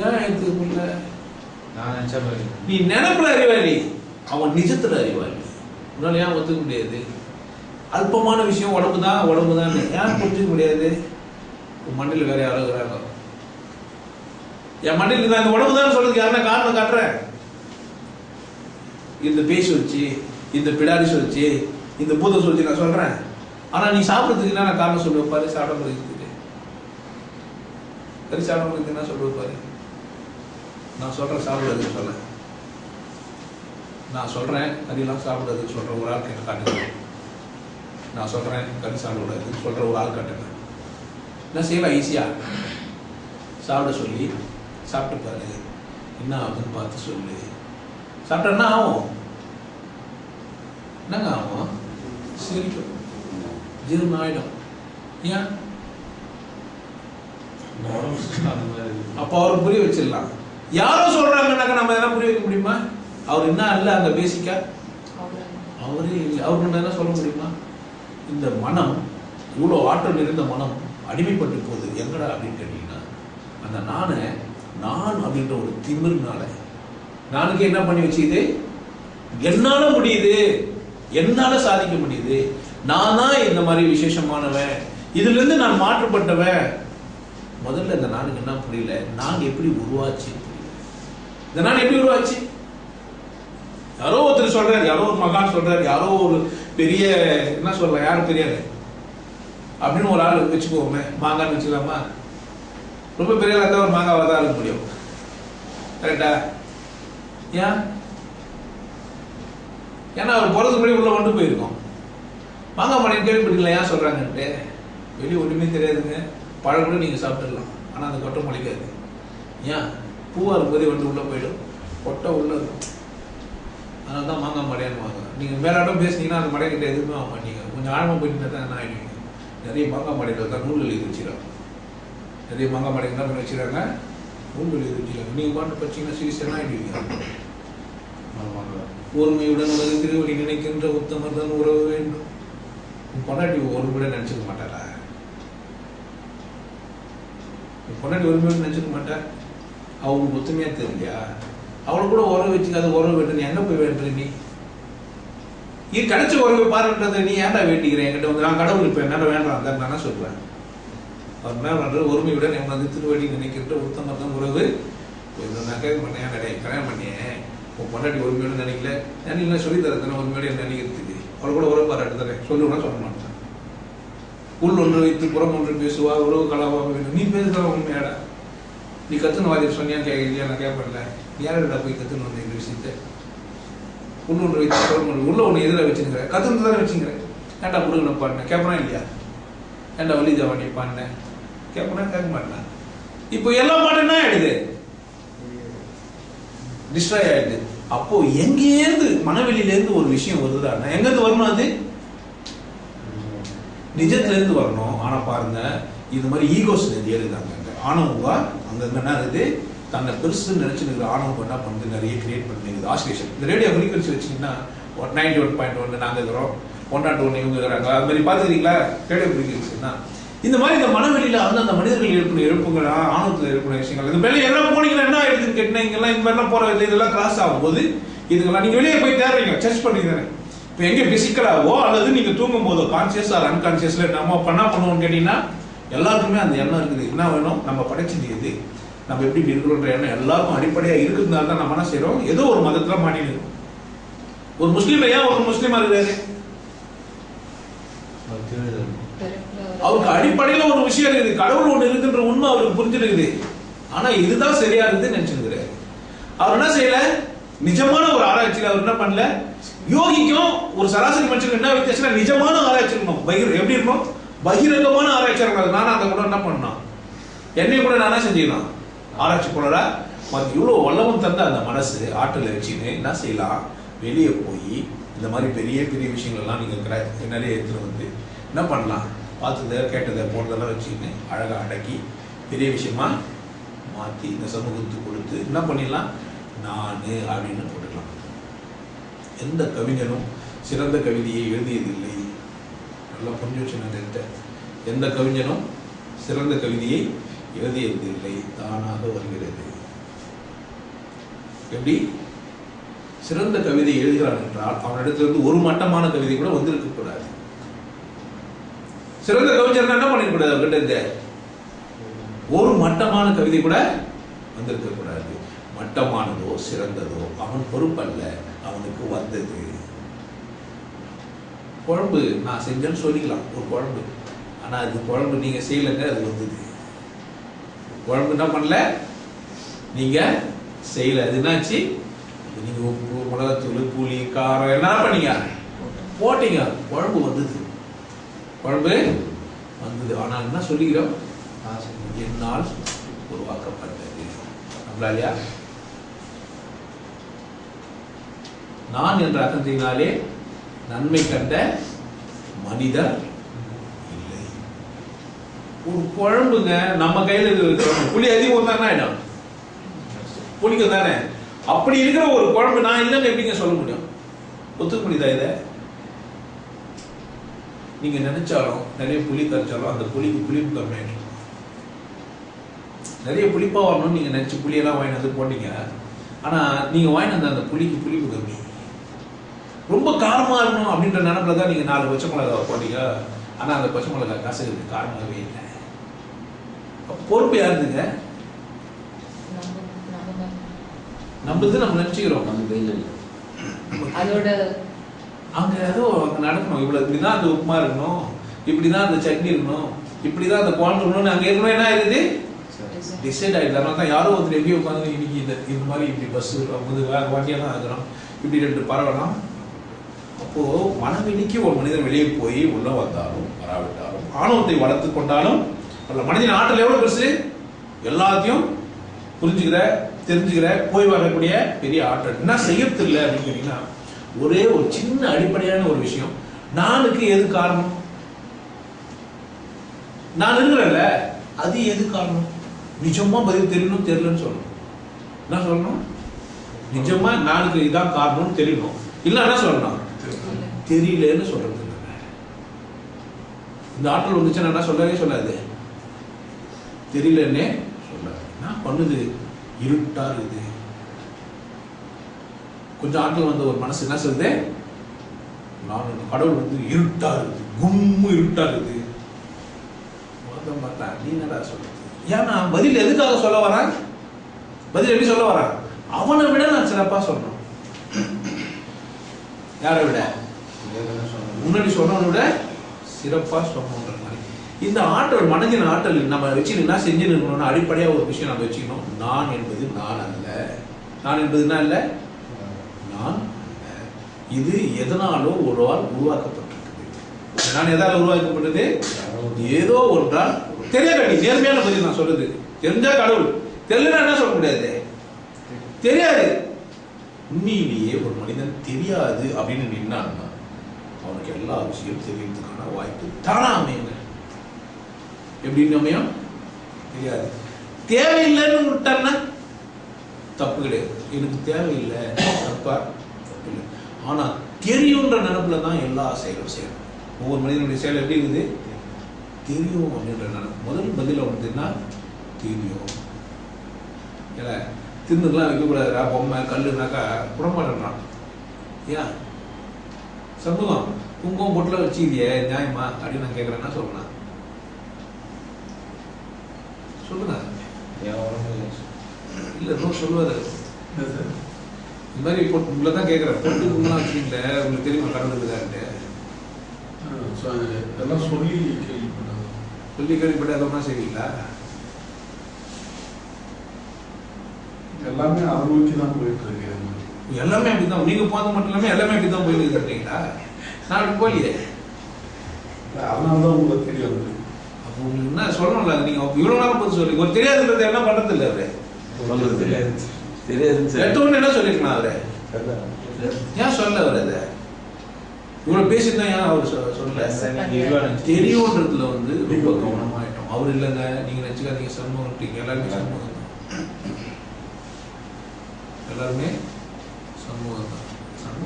ஏன் எடுத்துக்க முடியல? நீ நினைப்புல அறிவாளி, அவன் நிஜத்துல அறிவாளி. உன்னால ஏன் ஒத்துக்க முடியாது? அல்பமான விஷயம் உடம்பு தான், உடம்பு தான் ஏன் புரிஞ்சுக்க முடியாது? மண்ணில் வேற யாரோ இருக்கிறாங்க, என் மண்ணில் நான் இந்த உடம்பு தான் சொல்றதுக்கு யாருன்னா காரணம் காட்டுறேன். இந்த பேய் சொல்லிச்சு, இந்த பிடாரி சொல்லிச்சு, இந்த பூத சொல்லிச்சு நான் சொல்றேன். ஆனா நீ சாப்பிட்றதுக்கு என்ன காரணம் சொல்லுவ பாரு. சாப்பிட்றதுக்கு கறி சாப்பிட்றதுக்கு என்ன சொல்லுவ பாரு. நான் சொல்றேன் சாப்பிடுறதுக்கு சொல்ல, நான் சொல்றேன் கறியெல்லாம் சாப்பிடுறதுக்கு சொல்றேன் ஒரு ஆள் கிட்ட காட்டுங்க. நான் சொல்றேன் கறி சாப்பிடக்கூடாதுன்னு சொல்ற ஒரு ஆள் காட்டுங்க. என்ன செய்யலாம்? ஈஸியா சாப்பிட சொல்லி சாப்பிட்டு பாரு, என்ன ஆகுதுன்னு பார்த்து சொல்லு. சாப்பிட்டா என்ன ஆகும்? என்னங்க ஆகும்? சிரிக்கும், ஜீரணம் ஆயிடும். ஏன்? அப்போ அவருக்கு புரிய வச்சிடலாம். யாரோ சொல்றாங்கன்னாக்க நம்ம எதனா புரிய வைக்க முடியுமா? அவர் என்ன இல்லை அங்க பேசிக்கா அவரே இல்லை. அவருக்கு நம்ம என்ன சொல்ல முடியுமா? இந்த மனம் இவ்வளோ ஆற்றல் நிறைந்த மனம் அடிமைப்பட்டு போகுது எங்கடா அப்படின்னு கேட்டீங்கன்னா, அந்த நான் அப்படின்ற ஒரு திமிர்னால நானுக்கு என்ன பண்ணி வச்சுது, என்னால முடியுது, என்னால சாதிக்க முடியுது, நான் தான் இந்த மாதிரி விசேஷமானவன், இதுல இருந்து நான் மாற்றப்பட்டவன். முதல்ல இந்த நானுக்கு என்ன புரியல, நான் எப்படி உருவாச்சு, இந்த நான் எப்படி உருவாச்சு. யாரோ ஒருத்தர் சொல்றாரு, யாரோ ஒரு மகான் சொல்றாரு, யாரோ ஒரு பெரிய என்ன சொல்ற, யாரும் தெரியாது அப்படின்னு ஒரு ஆள் வச்சுக்கோமே, மாங்கான்னு வச்சுக்கலாமா? ரொம்ப பெரிய ஆளா ஒரு மாங்காவா தான் இருக்க முடியும். கரெக்டா? ஏன்? ஏன்னா அவர் போறதுக்கு முன்னாடி உள்ள கொண்டு போயிருக்கோம். மாங்காய் மணின்னு கேள்விப்பட்டீங்களா? ஏன் சொல்றாங்கன்ட்டு வெளியே ஒண்ணுமே தெரியாதுங்க. பழம் கூட நீங்க சாப்பிட்டுடலாம், ஆனா அந்த கொட்டை முளைக்காது. ஏன்? பூவா இருக்கும்போதே வந்து உள்ள போயிடும், கொட்டை உள்ள இருக்கும். அதனால தான் மாங்காய் மடையான்னு வாங்க. நீங்க மேலாட்டம் பேசுனீங்கன்னா அந்த மடைக்கிட்ட எதுவுமே ஆக மாட்டீங்க. கொஞ்சம் ஆழமா போயிட்டு தான் என்ன ஆயிடுவீங்க. நிறைய மாங்காய் மடையில் தான் நூல்கள் எழுதி வச்சுக்கிறாங்க. நிறைய மாங்காய் மடைக்கு தான் பண்ணி வச்சுக்கிறாங்க, நூல்கள் எழுதி வச்சுக்கிறாங்க. நீங்க பாட்டு படிச்சீங்கன்னா சீரியஸாக ஆயிடுவீங்க. ஒருமையுடன் உலக திருவடி நினைக்கின்ற உத்தமர் தான் உறவு வேண்டும். பொண்டாட்டி ஒருமையுடன் நினைச்சுக்க மாட்டாரா? பொண்டாட்டி ஒருமையோடு நினைச்சுக்க மாட்டா? அவங்களுக்கு ஒத்துமையா தெரியலையா? அவளை கூட உறவு வச்சுக்காத, உறவு வேண்டு. நீ எங்க போய் வேண்டுற? நீ கிடைச்ச உறவை பாருன்றதை நீ ஏன்டா வேண்டிக்கிறேன் என்கிட்ட வந்து? நான் கடவுள் இப்போ என்ன வேண்டாம் தான் நான் சொல்றேன். அவர் என்ன பண்றது? ஒருமையுடன் என் திருவடி நினைக்கின்ற உத்தமர் தான் உறவு. நான் கேட்க மாட்டேன், ஏன் கிடையாது கல்யாணம் பண்ணியேன் உன் பொண்டாட்டி ஒருமையோடு நினைக்கல, நினைக்கல சொல்லி தரத்தானே ஒருமையோடு நினைக்கிறதுக்கு. அவளை கூட உறவு பாராட்டு தரேன் சொல்லுவேன்னா சொல்ல மாட்டேன். உள் ஒன்று வைத்து புறம் ஒன்று பேசுவா, உறவு கலாவாக வேண்டும். நீ பேசுகிற உண்மையாடா? நீ கத்துன்னு வாதிட்டு சொன்னியா கேட்கலையா? நான் கேட்பேன்ல, யார்கிட்ட போய் கத்துன்னு வந்த இந்த விஷயத்த? உள்ள ஒன்று வைத்து புறம் ஒன்று, உள்ள ஒன்று எதிராக வச்சுருக்கிறேன், கத்துன்னு தானே வச்சுக்கிறேன். ஏன்டா முருகனை பாடினேன் கேட்பனா இல்லையா? ஏன்டா வலி ஜவானி பாடினேன் கேட்பனா? கேட்க மாட்டேன். இப்போ எல்லாம் பாட்டு என்ன ஆயிடுது? டிஸ்ட்ராய் ஆயிடுது. அப்போ எங்கேருந்து மனவெளியிலேருந்து ஒரு விஷயம் வருதுன்னா எங்கேருந்து வரணும்? அது நிஜத்துல இருந்து வரணும். ஆனா பாருங்க, இது மாதிரி ஈகோஸ் நிறைய இருக்காங்க. ஆணவங்க அங்க என்ன இருக்குது, தன்னை பெருசுன்னு நினைச்சுருக்கிற ஆணவம் என்ன பண்ணுது, நிறைய கிரியேட் பண்ணிருக்குது. ஆசிலேஷன் இந்த ரேடியோ ஃப்ரீக்வன்சி வச்சிங்கன்னா 91.1 நாங்கள் இருக்கிறோம், 101 இவங்க இருக்கிறாங்க. அது மாதிரி பார்த்துக்கிறீங்களா ரேடியோ ஃப்ரீக்வன்சின்னா? இந்த மாதிரி இந்த மனவெளியில அந்த மனிதர்கள் எழுப்பின எழுப்புங்கள், ஆணவத்தில் எழுப்பின விஷயங்கள், இந்த வெளியே எல்லாம் போனீங்கன்னா என்ன ஆயிடுதுன்னு கேட்டீங்கன்னா, இங்கெல்லாம் இந்த மாதிரிலாம் போற இதெல்லாம் கிராஸ் ஆகும்போது இதுங்கெல்லாம் நீங்க வெளியே போய் தேடுறீங்க, சர்ச் பண்ணுறீங்க. இப்போ எங்கே பிசிக்கலாவோ அல்லது நீங்க தூங்கும் போதோ கான்சியஸ் ஆர் அன்கான்சியஸ்ல நம்ம பண்ணுவோம்னு கேட்டீங்கன்னா, எல்லாருக்குமே அந்த எண்ணம் இருக்குது. என்ன வேணும், நம்ம படைச்சது எது, நம்ம எப்படி இருக்கிறோன்ற எண்ணம் எல்லாருக்கும் அடிப்படையா இருக்கிறதுனால தான் நம்ம என்ன செய்யறோம், ஏதோ ஒரு மதத்துல மாட்டின்னு இருக்கோம். ஒரு முஸ்லீம் ஏன் ஒரு முஸ்லீமா இருக்காரு? அவருக்கு அடிப்படையில ஒரு விஷயம் இருக்குது, கடவுள் ஒண்ணு இருக்குன்ற உண்மை அவருக்கு புரிஞ்சிருக்குது. ஆனா இதுதான் சரியா இருக்குதுன்னு நினைச்சிருக்கிறாரு. அவர் என்ன செய்யல, நிஜமான ஒரு ஆராய்ச்சியில் அவர் என்ன பண்ணல. யோகிக்கும் ஒரு சராசரி மனுஷனுக்கு என்ன வித்தியாசம், நிஜமான ஆராய்ச்சி இருக்கணும். எப்படி இருக்கணும், பகிரங்கமான ஆராய்ச்சி இருக்கணும். நானும் அந்த கூட என்ன பண்ணணும், என்னையும் கூட நானா செஞ்சுக்கலாம் ஆராய்ச்சி போல. இவ்வளவு வல்லமும் தந்த அந்த மனசு ஆற்றலை வச்சுன்னு என்ன செய்யலாம், வெளியே போய் இந்த மாதிரி பெரிய பெரிய விஷயங்கள்லாம் நீங்க நிறைய இடத்துல வந்து என்ன பண்ணலாம், பார்த்ததை கேட்டதை போனதெல்லாம் வச்சுக்கின்னு அழகா அடக்கி பெரிய விஷயமா மாற்றி இந்த சமூகத்துக்கு கொடுத்து என்ன பண்ணிடலாம், நானு அப்படின்னு போட்டுக்கலாம். எந்த கவிஞனும் சிறந்த கவிதையை எழுதியதில்லை. நல்லா புரிஞ்சு வச்சு, எந்த கவிஞனும் சிறந்த கவிதையை எழுதியதில்லை, தானாக வருகிறது. எப்படி சிறந்த கவிதை எழுதுகிறான் என்றால் அவனிடத்திலிருந்து ஒரு மட்டமான கவிதை கூட வந்திருக்க கூடாது. சிறந்த கவிஞர் என்ன பண்ணிருக்கூடாது, அவர்கிட்ட ஒரு மட்டமான கவிதை கூட வந்திருக்க கூடாது. மட்டமானதோ சிறந்ததோ அவன் பொறுப்பல்ல, அவனுக்கு வந்தது. குழம்பு நான் செஞ்சேன்னு சொல்லிக்கலாம், ஒரு குழம்பு. ஆனா அது குழம்பு நீங்க செய்யலங்க, அது வந்தது. குழம்பு என்ன பண்ணல, நீங்க செய்யல, அது என்னாச்சு, நீங்க உப்பு மிளகாத்தூள் புளி காரம் என்ன பண்ணீங்க, போட்டீங்க, குழம்பு வந்தது. குழம்பு வந்தது. ஆனால் என்ன சொல்லிக்கிறோம், என்னால் உருவாக்கப்பட்டது. நம்மளாலையா? நான் என்ற அகந்தினாலே நன்மை கண்ட மனிதர் இல்லை. ஒரு குழம்புங்க நம்ம கையில் இருக்கிற புளி அதிகம் தானே ஆயிடும், புளிக்கும் தானே. அப்படி இருக்கிற ஒரு குழம்பு நான் இல்லைன்னு எப்படிங்க சொல்ல முடியும், ஒத்துக்க முடியுதா? இதை நீங்க நினைச்சாலும் நிறைய புளி கரைச்சாலும் அந்த புளிக்கு புளிப்பு கம்மியாயிடும். நிறைய புளிப்பா வரணும்னு நீங்க நினைச்சு புளியெல்லாம் வாங்கி வந்து போட்டீங்க, ஆனா நீங்க வாங்கி வந்த அந்த புளிக்கு புளிப்பு கம்மி. ரொம்ப காரமா இருக்கணும் அப்படின்ற நினைப்புல தான் நீங்க 4 பச்சை மிளகாய் போட்டீங்க, ஆனா அந்த பச்சை மிளகாய் காசுக்கு காரமாகவே இல்லை. பொறுப்பு யாருதுங்க, நம்மளுது நம்ம நினைச்சுக்கிறோம். அதோட அங்க ஏதோ நடக்கணும், இவ்வளவு இப்படிதான் அந்த உப்புமா இருக்கணும், இப்படிதான் அந்த சட்னி இருக்கணும், இப்படிதான் அந்த குழம்பு இருக்கணும்னு அங்க இருக்கணும். என்ன ஆயிடுது, டிசைட் ஆயிடுது. அதனால தான் யாரோ ஒருத்தர் எங்கேயோ உட்காந்து இன்னைக்கு இந்த மாதிரி இப்படி பஸ் வண்டியெல்லாம் ஆகிறோம், இப்படி 2 பரவலாம். அப்போ மனவெளிக்கு ஒரு மனிதன் வெளியே போய் உள்ள வந்தாலும் வராவிட்டாலும் ஆணவத்தை வளர்த்து கொண்டாலும் மனிதன் ஆற்றல் எவ்வளவு பெருசு, எல்லாத்தையும் புரிஞ்சுக்கிற தெரிஞ்சுக்கிற போய் வரக்கூடிய பெரிய ஆற்றல். என்ன செய்யறது இல்லை அப்படின்னு கேட்டீங்கன்னா, ஒரே ஒரு சின்ன அடிப்படையான ஒரு விஷயம், நானுக்கு எது காரணம், நான் இருக்கிறேன்ல அது எது காரணம், நிஜமா பதில் தெரியணும், தெரியலன்னு சொல்லணும். என்ன சொல்லணும், நிஜமா நானுக்கு இதான் காரணம்னு தெரியணும், இல்ல என்ன சொல்லணும், தெரியலன்னு சொல்றது. இந்த ஆற்றல் வந்துச்சுன்னா என்ன சொல்லவே சொல்லாது, தெரியலன்னே சொல்லாது. என்ன பண்ணுது, இருட்டா இருக்குது. கொஞ்சம் ஆற்றல் வந்த ஒரு மனசு என்ன சொல்லுது, நான் கடவுள் வந்து இருட்டா இருக்குது, கும்மு இருட்டா இருக்குது. பார்த்தா நீ என்னடா சொல்றது, ஏன்னா பதில் எதுக்காக சொல்ல வரான், பதில் எப்படி சொல்ல வரான், அவனை விட நான் சிறப்பா சொல்லணும். யாரை விட, முன்னாடி சொன்னவனை விட சிறப்பா சொல்லணுன்ற மாதிரி. இந்த ஆற்றல் மனதின் ஆற்றல் நம்ம வச்சு என்ன செஞ்சு இருக்கணும்னா, அடிப்படையா ஒரு விஷயம் நம்ம வச்சுக்கணும். நான் என்பது நான் அல்ல, நான் என்பது என்ன அல்ல, நான் இது எதனாலோ ஒருவால் உருவாக்கப்பட்டிருக்குது. நான் எதால உருவாக்கப்பட்டது, ஏதோ ஒன்றால். தெரியாது, நேர்மையான பதில் நான் சொல்றது. தெரிஞ்சா கடவுள், தெரியல என்ன சொல்ல முடியாது, தெரியாது. உண்மையிலேயே ஒரு மனிதன் தெரியாது அப்படின்னு நின்னான்னா அவனுக்கு எல்லா விஷயம் தெரியறதுக்கான வாய்ப்பு தானா அமையுங்க. எப்படின்னு அமையும் தெரியாது. தேவையில்லைன்னு விட்டான்னா தப்பு கிடையாது. எனக்கு தேவையில்லை தப்பா தப்பு இல்லை. ஆனா தெரியுன்ற நினைப்புல தான் எல்லா செயலும் செய்யணும். ஒவ்வொரு மனிதனுடைய செயல் எப்படி இருக்குது? தெரியும் அப்படின்ற நினைப்பு. முதல் பதில் அவனுக்குன்னா தெரியும். ஏன்னா திருந்துலாம் வைக்கக்கூடாதுடா, பொம்மை கல்லுனாக்கா புறமாட்டான். ஏன் சமூகம் குங்குமம் பொட்டில் வச்சுக்கிறியே நியாயமா அப்படின்னு நான் கேட்குறேன்னா சொல்லலாம். சொல்லுங்க. இல்லை இன்னும் சொல்லுவாரு இந்த மாதிரி பொட்டு உங்களை தான் கேட்குறேன். பொட்டு குங்குமம் வச்சுக்கீங்களே உங்களுக்கு தெரியுமா கடந்துக்குதான்ட்டு இதெல்லாம் சொல்லி கேள்விப்பட்டு அதெல்லாம் செய்வீங்களா? எல்லாமே அதை நோக்கி தான் போயிட்டு இருக்கேன். எல்லாமே அப்படிதான். நீங்க போது மட்டும் இல்லாம எல்லாமே அப்படிதான் போயிட்டு இருக்கீங்களா? நான் அப்படி போலியே. அதனாலதான் உங்களுக்கு தெரியாது. அப்போ உங்களுக்கு என்ன சொல்லணும்ல? நீங்க இவ்வளவு நேரம் போது சொல்லி ஒரு தெரியாதுன்றது என்ன பண்றது இல்லை அவரு தெரியாது என்ன சொல்லிருக்கலாம் அவரு. ஏன் சொல்ல அவரு அதை இவ்வளவு பேசிட்டு ஏன் அவர் சொல்ல? தெரியும்ன்றதுல வந்து ரொம்ப கவனமாயிட்டோம். அவர் இல்லைங்க நீங்க நினைச்சுக்காதீங்க சண்முகம் எல்லாருமே சண்முகம் எல்லாருமே சமூகம் தான்.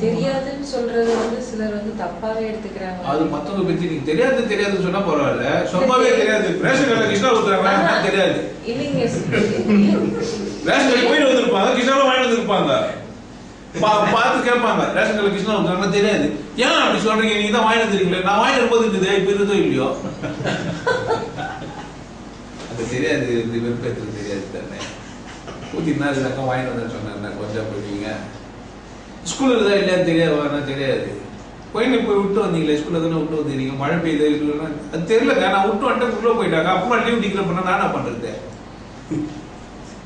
தெரியாதுன்னு சொல்றது வந்து சிலர் வந்து தப்பாவே எடுத்துக்கிறாங்க. அது மத்தவங்க பத்தி நீங்க தெரியாதுன்னு சொன்னா பரவாயில்ல. சொன்னாவே தெரியாது. ரேஷன் கடையில கிருஷ்ணா ஊத்துறாங்க தெரியாது. இல்லைங்க ரேஷன் கடை போயிட்டு வந்திருப்பாங்க, கிருஷ்ணாவை வாங்கிட்டு வந்திருப்பாங்க. பார்த்து கேட்பாங்க ரேஷன் கடையில கிருஷ்ணா ஊத்துறாங்க தெரியாது. ஏன் அப்படி சொல்றீங்க? நீங்க தான் வாங்கிட்டு வந்துருக்கீங்களே. நான் வாங்கிட்டு போது இருக்குது இப்ப இருந்தோ இல்லையோ. அது தெரியாது. விருப்பத்துக்கு தெரியாது தானே. ஊத்தினா இதுனாக்கா வாங்கிட்டு வந்தேன்னு சொன்னேன். கொஞ்சம் போயிட்டீங்க ஸ்கூலில் தான் இல்லையான்னு தெரியாது. தெரியாது போயின்னு போய் விட்டு வந்தீங்களே ஸ்கூலில் தானே விட்டு வந்துருக்கீங்க. மழை பெய்யுது அது தெரியலங்க. நான் விட்டு வந்துட்டு உள்ள போயிட்டாங்க. அப்புறமா லீவ் டிக்ளேர் பண்ணா நான் என்ன பண்றது?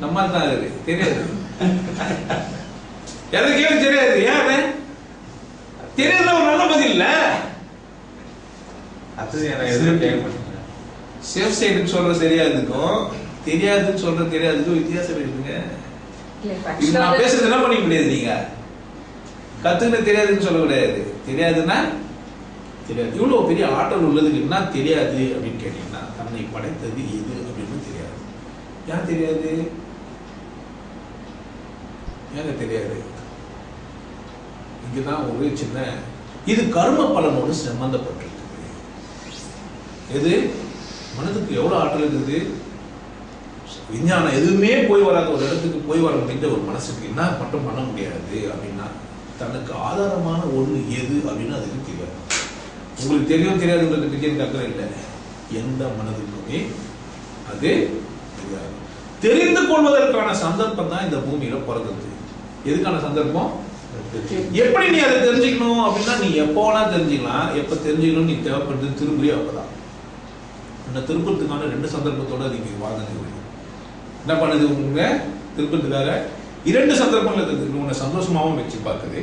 நம்ம தான் இருக்கு தெரியாது. எதுக்கே தெரியாது. ஏன் தெரியாதுல ஒரு நல்ல பதில் இல்ல. சேஃப் சைடுன்னு சொல்ற தெரியாதுக்கும் தெரியாதுன்னு சொல்ற தெரியாதுக்கும் வித்தியாசம் இருக்குங்க. நான் பேசுறது என்ன பண்ணிக்க முடியாது. நீங்க கத்துக்கிட்டு தெரியாதுன்னு சொல்ல முடியாது. தெரியாதுன்னா தெரியாது. இவ்வளவு பெரிய ஆற்றல் உள்ளதுக்கு என்ன தெரியாது அப்படின்னு கேட்டீங்கன்னா தன்னை படைத்தது எது அப்படின்னு தெரியாது. ஏன் தெரியாது? ஏங்க தெரியாது? இங்கதான் ஒரு சின்ன இது கர்ம பலனோடு சம்பந்தப்பட்டிருக்கு. எது மனதுக்கு எவ்வளவு ஆற்றல் இருக்குது. விஞ்ஞானம் எதுவுமே போய் வராத ஒரு இடத்துக்கு போய் வர முடிஞ்ச ஒரு மனசுக்கு என்ன மட்டும் பண்ண முடியாது அப்படின்னா தனக்கு ஆதாரமான ஒண்ணு எது அப்படின்னு அதுக்கு தெரியாது. உங்களுக்கு தெரியும் தெரியாதுன்றது பற்றி அக்கறை இல்லை. எந்த மனதுக்குமே அது தெரியாது. தெரிந்து கொள்வதற்கான சந்தர்ப்பம் தான் இந்த பூமியில பிறந்தது. எதுக்கான சந்தர்ப்பம்? எப்படி நீ அதை தெரிஞ்சுக்கணும் அப்படின்னா நீ எப்போ வேணா தெரிஞ்சுக்கலாம். எப்ப தெரிஞ்சுக்கணும் நீ தேவைப்படுறது திரும்பி அப்பதான். இந்த திருப்பத்துக்கான 2 சந்தர்ப்பத்தோட நீங்க வாழ்ந்து என்ன பண்ணுது? உங்க திருப்பத்துக்காக 2 சந்தர்ப்பங்கள் இருக்குது. உன்னை சந்தோஷமாவும் வச்சு பார்க்குது,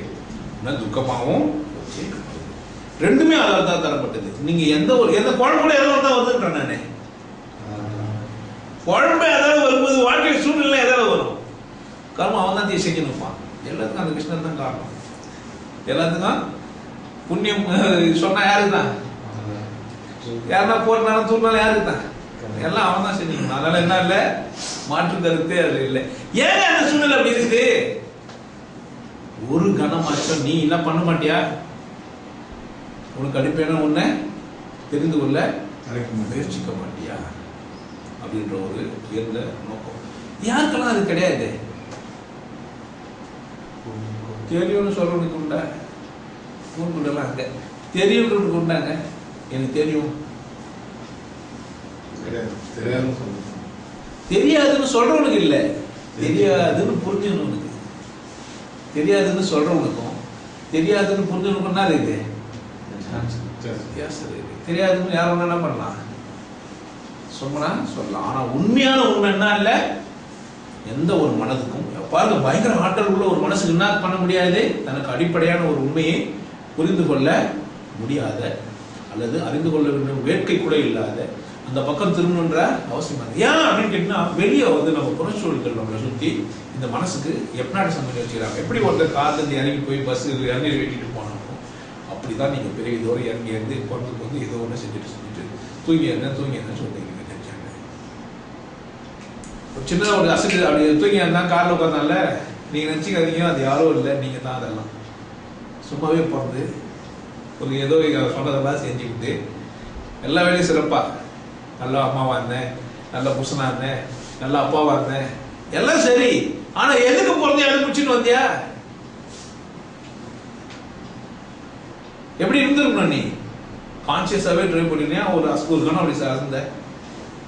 துக்கமாகவும் வச்சு. ரெண்டுமே அதால் தான் தரப்பட்டது. நீங்க எந்த குழம்புல எதாவது தான் வருதுன்றேன் நானே. குழம்பு ஏதாவது வரும்போது வாழ்க்கை சூழ்நிலை ஏதாவது வரும். கர்மம் அவன் தான் செஞ்சு நிற்பான். எல்லாத்துக்கும் அந்த கிருஷ்ணன் தான் காரணம். எல்லாத்துக்கும் புண்ணியம் சொன்னா யாரு தான்? யாருன்னா போறனாலும் தூர்னாலும் யாரு தான்? எல்லாம் அவன் தான் செஞ்சுக்கணும். அதனால என்ன இல்லை, மாற்று கருத்தே அது இல்லை. ஏன் அந்த சூழ்நிலை அப்படி இருக்குது? ஒரு கணமாச்சம் நீ என்ன பண்ண மாட்டியா? உனக்கு அடிப்பேன ஒண்ணு தெரிந்து கொள்ள முயற்சிக்க மாட்டியா அப்படின்ற ஒரு உயர்ந்த நோக்கம். யாருக்கெல்லாம் அது கிடையாது. தெரியும்னு சொல்றவனுக்கு உண்டா? ஊருக்குள்ளலாம் அங்க தெரியுன்றதுக்கு உண்டாங்க. எனக்கு தெரியும் தெரியாதுன்னு சொல்றவனுக்கு இல்லை, தெரியாதுன்னு புரிஞ்சுக்கணும்னுக்கு. தெரியாதுன்னு சொல்றவனுக்கும் தெரியாதுன்னு புரிஞ்சுக்கணும்னா இருக்கு. தெரியாதுன்னு யாரும் என்ன பண்ணலாம் சொன்னா சொல்லலாம். ஆனா உண்மையான உண்மை என்ன இல்ல, எந்த ஒரு மனதுக்கும் பாருங்க பயங்கர ஆற்றல் உள்ள ஒரு மனசுக்கு என்ன பண்ண முடியாது? தனக்கு அடிப்படையான ஒரு உண்மையை புரிந்து கொள்ள முடியாத அல்லது அறிந்து கொள்ள வேண்டும் வேட்கை கூட இல்லாத அந்த பக்கம் திரும்பணுன்ற அவசியம் இல்லை. ஏன் அப்படின்னு கேட்டீங்கன்னா, வெளியே வந்து நம்ம புறச்சூழல்கள் நம்மளை சுற்றி இந்த மனசுக்கு எப்பனாடி சம்பந்தம் வச்சுக்கிறாங்க. எப்படி ஒருத்தர் கார்லேருந்து இறங்கி போய் பஸ் இறங்கி வெட்டிட்டு போனாலும் அப்படிதான் நீங்கள் பெரிய தூரம் இறங்கி இருந்து குழந்தைக்கு வந்து ஏதோ ஒன்று செஞ்சுட்டு தூங்கி இருந்தேன்னு சொல்லிட்டு நினைச்சாங்க. ஒரு சின்ன ஒரு அசட்டு அப்படி தூங்கி இருந்தால் காரில் உட்காந்தால நீங்கள் நினச்சிக்காதீங்க அது யாரும் இல்லை, நீங்கள் தான். அதெல்லாம் சும்மாவே பிறந்து ஒரு ஏதோ சொன்னதெல்லாம் செஞ்சுக்கிட்டு எல்லா வேலையும் சிறப்பாக நல்ல அம்மாவா இருந்தேன், நல்ல புருஷனா இருந்தேன், நல்ல அப்பாவா இருந்தேன், எல்லாம் சரி. ஆனா எதுக்கு பிறந்தியா, எது முடிச்சுட்டு வந்தியா? எப்படி இருந்திருக்கணும்? நீ கான்சியஸாவே ட்ரைவ் பண்ணியா? ஒரு கணம் அப்படி இருந்த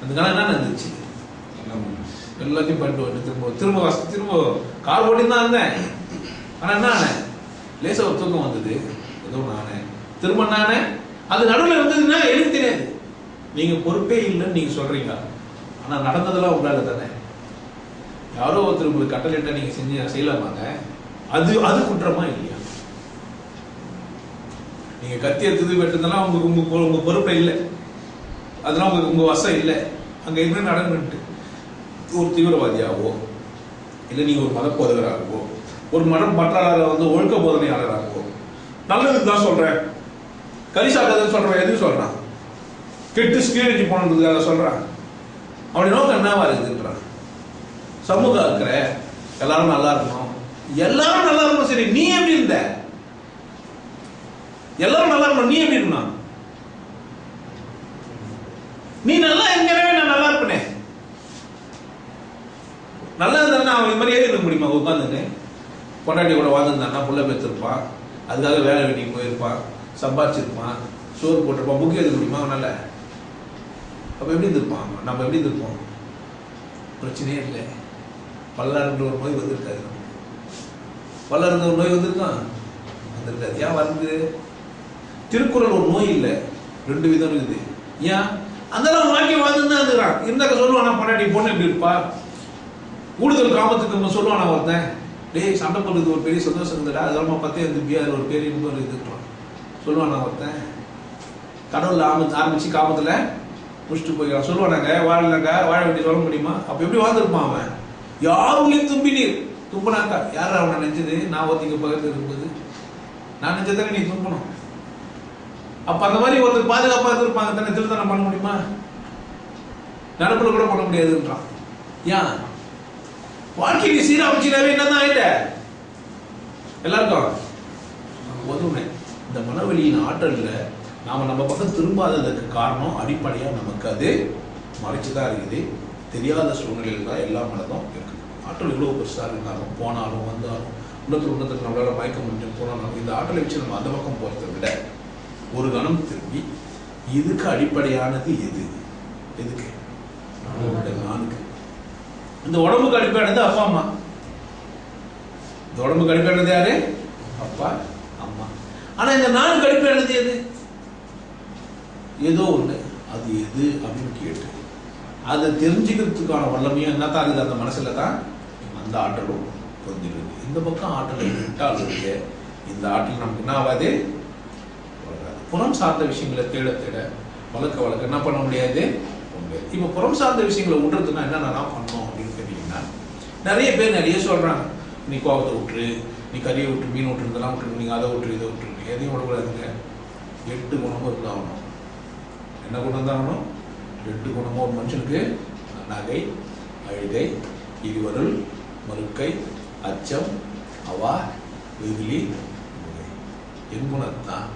அந்த கணம் என்ன இருந்துச்சு? எல்லாத்தையும் பண்ணிட்டு வந்து திரும்ப கார் ஓட்டி தான் இருந்தேன். ஆனா என்ன லேசா ஒரு தூக்கம் வந்தது, ஏதோ நானே திரும்ப நானே அது நடுவில் இருந்ததுன்னா எனக்கு தெரியாது. நீங்க பொறுப்பே இல்லைன்னு நீங்க சொல்றீங்க, ஆனா நடந்ததெல்லாம் உங்களால தானே. யாரோ ஒருத்தர் உங்களுக்கு கட்டளையிட்ட நீங்க செய்யலாமாங்க? அது குற்றமா இல்லையா? நீங்க கத்தி எடுத்தது வெட்டுறதெல்லாம் உங்க பொறுப்பே இல்லை, அதெல்லாம் உங்க வசம் இல்லை. அங்க என்ன நடந்துட்டு ஒரு தீவிரவாதியாகவோ இல்லை நீங்க ஒரு மத போதகராகவோ ஒரு மதம் பற்றாளராக வந்து ஒழுக்க போதனையாளராகவோ நல்லதுக்கு தான் சொல்றேன், கரிசாக்கதுன்னு சொல்றேன், எதுவும் சொல்றான், கெட்டு ஸ்கீழி போனதுக்காக சொல்றான். அவனுடைய நோக்கம் என்னவா இருக்குன்றான்? சமூகம் இருக்கிற எல்லாரும் நல்லா இருக்கணும், எல்லாரும் நல்லா இருக்கணும். சரி, நீ எப்படி இருந்த? எல்லாரும் நல்லா இருக்கணும், நீ எப்படி இருக்கணும்? நீ நல்லா இருக்கிறவே நான் நல்லா இருப்பேனே. நல்லா இருந்தா அவன் இது மாதிரி ஏறி இருக்க முடியுமா? உட்காந்துன்னு பொண்டாட்டி கூட வாழ்ந்துருந்தான்னா புள்ள பெற்றிருப்பான், அதுக்காக வேலை வெட்டிக்கு போயிருப்பான், சம்பாதிச்சிருப்பான், சோறு போட்டிருப்பான், புக்கு எழுத முடியுமா அவனால? அப்ப எப்படி இருந்திருப்பான்? நம்ம எப்படி இருந்திருப்போம்? பிரச்சனையே இல்லை. பல்லாறுன்ற ஒரு நோய் வந்திருக்காது. பல்லாறுன்ற ஒரு நோய் வந்திருக்கான், வந்திருக்காது. ஏன் வந்து திருக்குறள் ஒரு நோய் இல்லை, 2 விதம் இருக்குது. ஏன் அந்த வாழ்க்கை வாழ்ந்துதான் இருக்கிறான். இருந்தாக்க சொல்லுவானா பொண்டாட்டி பொண்ணு எப்படி இருப்பா, கூடுதல் காமத்துக்கு சொல்லுவானா ஒருத்தன், டேய் சண்டை போடுறது ஒரு பெரிய சந்தோஷம் இருந்துடா, அதெல்லாம் பத்தே இருந்துப்பியா, அது ஒரு பெரிய இன்னொரு இதுக்கலாம் சொல்லுவானா ஒருத்தன். கடவுள் ஆரம்பிச்சு காமத்துல முடிச்சுட்டு போய்க்கலாம் சொல்லுவானாங்க. வாழலங்க வாழ வேண்டிய சொல்ல முடியுமா? அப்ப எப்படி வாழ்ந்துருப்பான் அவன்? யாருங்களையும் தும்பி நீர் துப்புனாக்கா யார் அவனை நினைச்சது? நான் ஒருத்திங்க பக்கத்துல இருக்கும்போது நான் நினைச்சதானே நீ தும்பணும். அப்ப அந்த மாதிரி ஒருத்தர் பாதுகாப்பா இருந்திருப்பாங்க தானே. திருத்தனம் பண்ண முடியுமா? நடப்புல கூட பண்ண முடியாதுன்றான். ஏன் வாழ்க்கைக்கு சீராமிச்சினாவே என்னதான் ஆயிட்ட எல்லாருக்கும் ஒதுமை. இந்த மனவெளியின் ஆற்றல்ல நாம நம்ம பக்கம் திரும்பாததுக்கு காரணம் அடிப்படையா நமக்கு அது மறைச்சுதான் இருக்குது. தெரியாத சூழ்நிலையில் தான் எல்லா மனதும் இருக்கு. ஆற்றல் இவ்வளவு பெருசா இருந்தாலும் போனாலும் வந்தாலும் உள்ளத்துக்கு நம்மளால மயக்க முடிஞ்சு போனாலும் இந்த ஆற்றலை வச்சு நம்ம அந்த பக்கம் போறதை விட ஒரு கணம் திரும்பி இதுக்கு அடிப்படையானது எது? எதுக்கு? நானுக்கு. இந்த உடம்புக்கு அடிப்படையானது அப்பா அம்மா. இந்த உடம்புக்கு அடிப்படையானது யாரு? அப்பா அம்மா. ஆனா இந்த நானுக்கு அடிப்படையானது எது? ஏதோ ஒண்ணு. அது எது அப்படின்னு கேட்டு அதை தெரிஞ்சுக்கிறதுக்கான வல்லமையும் என்ன தான் இருக்குது? அந்த மனசுல தான் அந்த ஆற்றலும் கொஞ்சிருக்கு. இந்த பக்கம் ஆற்றலை விட்டாலும் இந்த ஆற்றல் நமக்கு என்ன ஆகாது? புறம் சார்ந்த விஷயங்களை தேட தேட வளர்க்க என்ன பண்ண முடியாது? இப்ப புறம் சார்ந்த விஷயங்களை விடுறதுன்னா என்னென்ன பண்ணணும் அப்படின்னு கேட்டீங்கன்னா, நிறைய பேர் நிறைய சொல்றாங்க, நீ கோபத்தை விட்டுரு, நீ கறியை விட்டு, மீன் விட்டுரு, இதெல்லாம் விட்டுரு, நீங்க அதை விட்டுரு, இதை விட்டுரு, எதையும் விடக்கூடாதுங்க. 8 குணமும் இருந்தாகணும். என்ன குணம் தான் ஆகணும்? 8 குணமும் ஒரு மனுஷனுக்கு: நகை, அழுகை, இருவருள், மறுக்கை, அச்சம், அவா, வெகுளி, என் குணத்தான்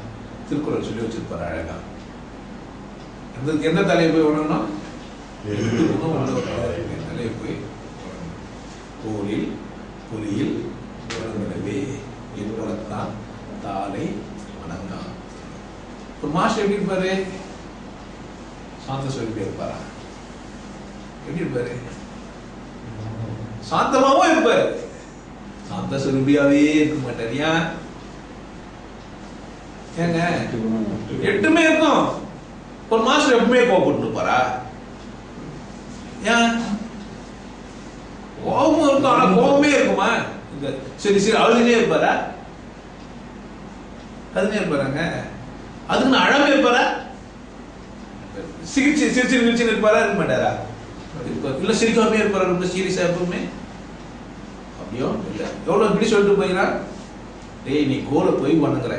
திருக்குறள் சொல்லி வச்சிருப்பாரு அழகா. எந்த தலையை போய் உணரணும்? 8 குணம் உள்ள தலையை போய் கோலில் புலியில் உணர்விடவே என் குணத்தான் தாலை வணங்கா. ஒரு மாஸ்டர் எப்படி இருப்பாரு? சாந்த சொல்லி இருப்பாரா? எப்படி இருப்பாரு? சாந்தமாவும் இருப்பாரு, சாந்த சுரூபியாவே இருக்க மாட்டார். ஏங்க 8மே இருக்கும். ஒரு மாஸ்டர் எப்பவுமே கோபப்பட்டு இருப்பாரா? ஏன்? கோபமும் இருக்கும், ஆனா கோபமே இருக்குமா? சரி சரி அழுதுனே இருப்பாரா? அழுதுனே இருப்பாராங்க. அதுக்கு நான் அழாம இருப்பாரா? சிரிச்சு இருப்பாரா இருக்க மாட்டாரா? இல்ல சிரிக்காமே இருப்பாரா? ரொம்ப சீரியஸா எப்பவுமே அப்படியோ இல்ல. எவ்வளவு இப்படி சொல்லிட்டு போயிடா, டேய் நீ கோலை போய் வணங்குற,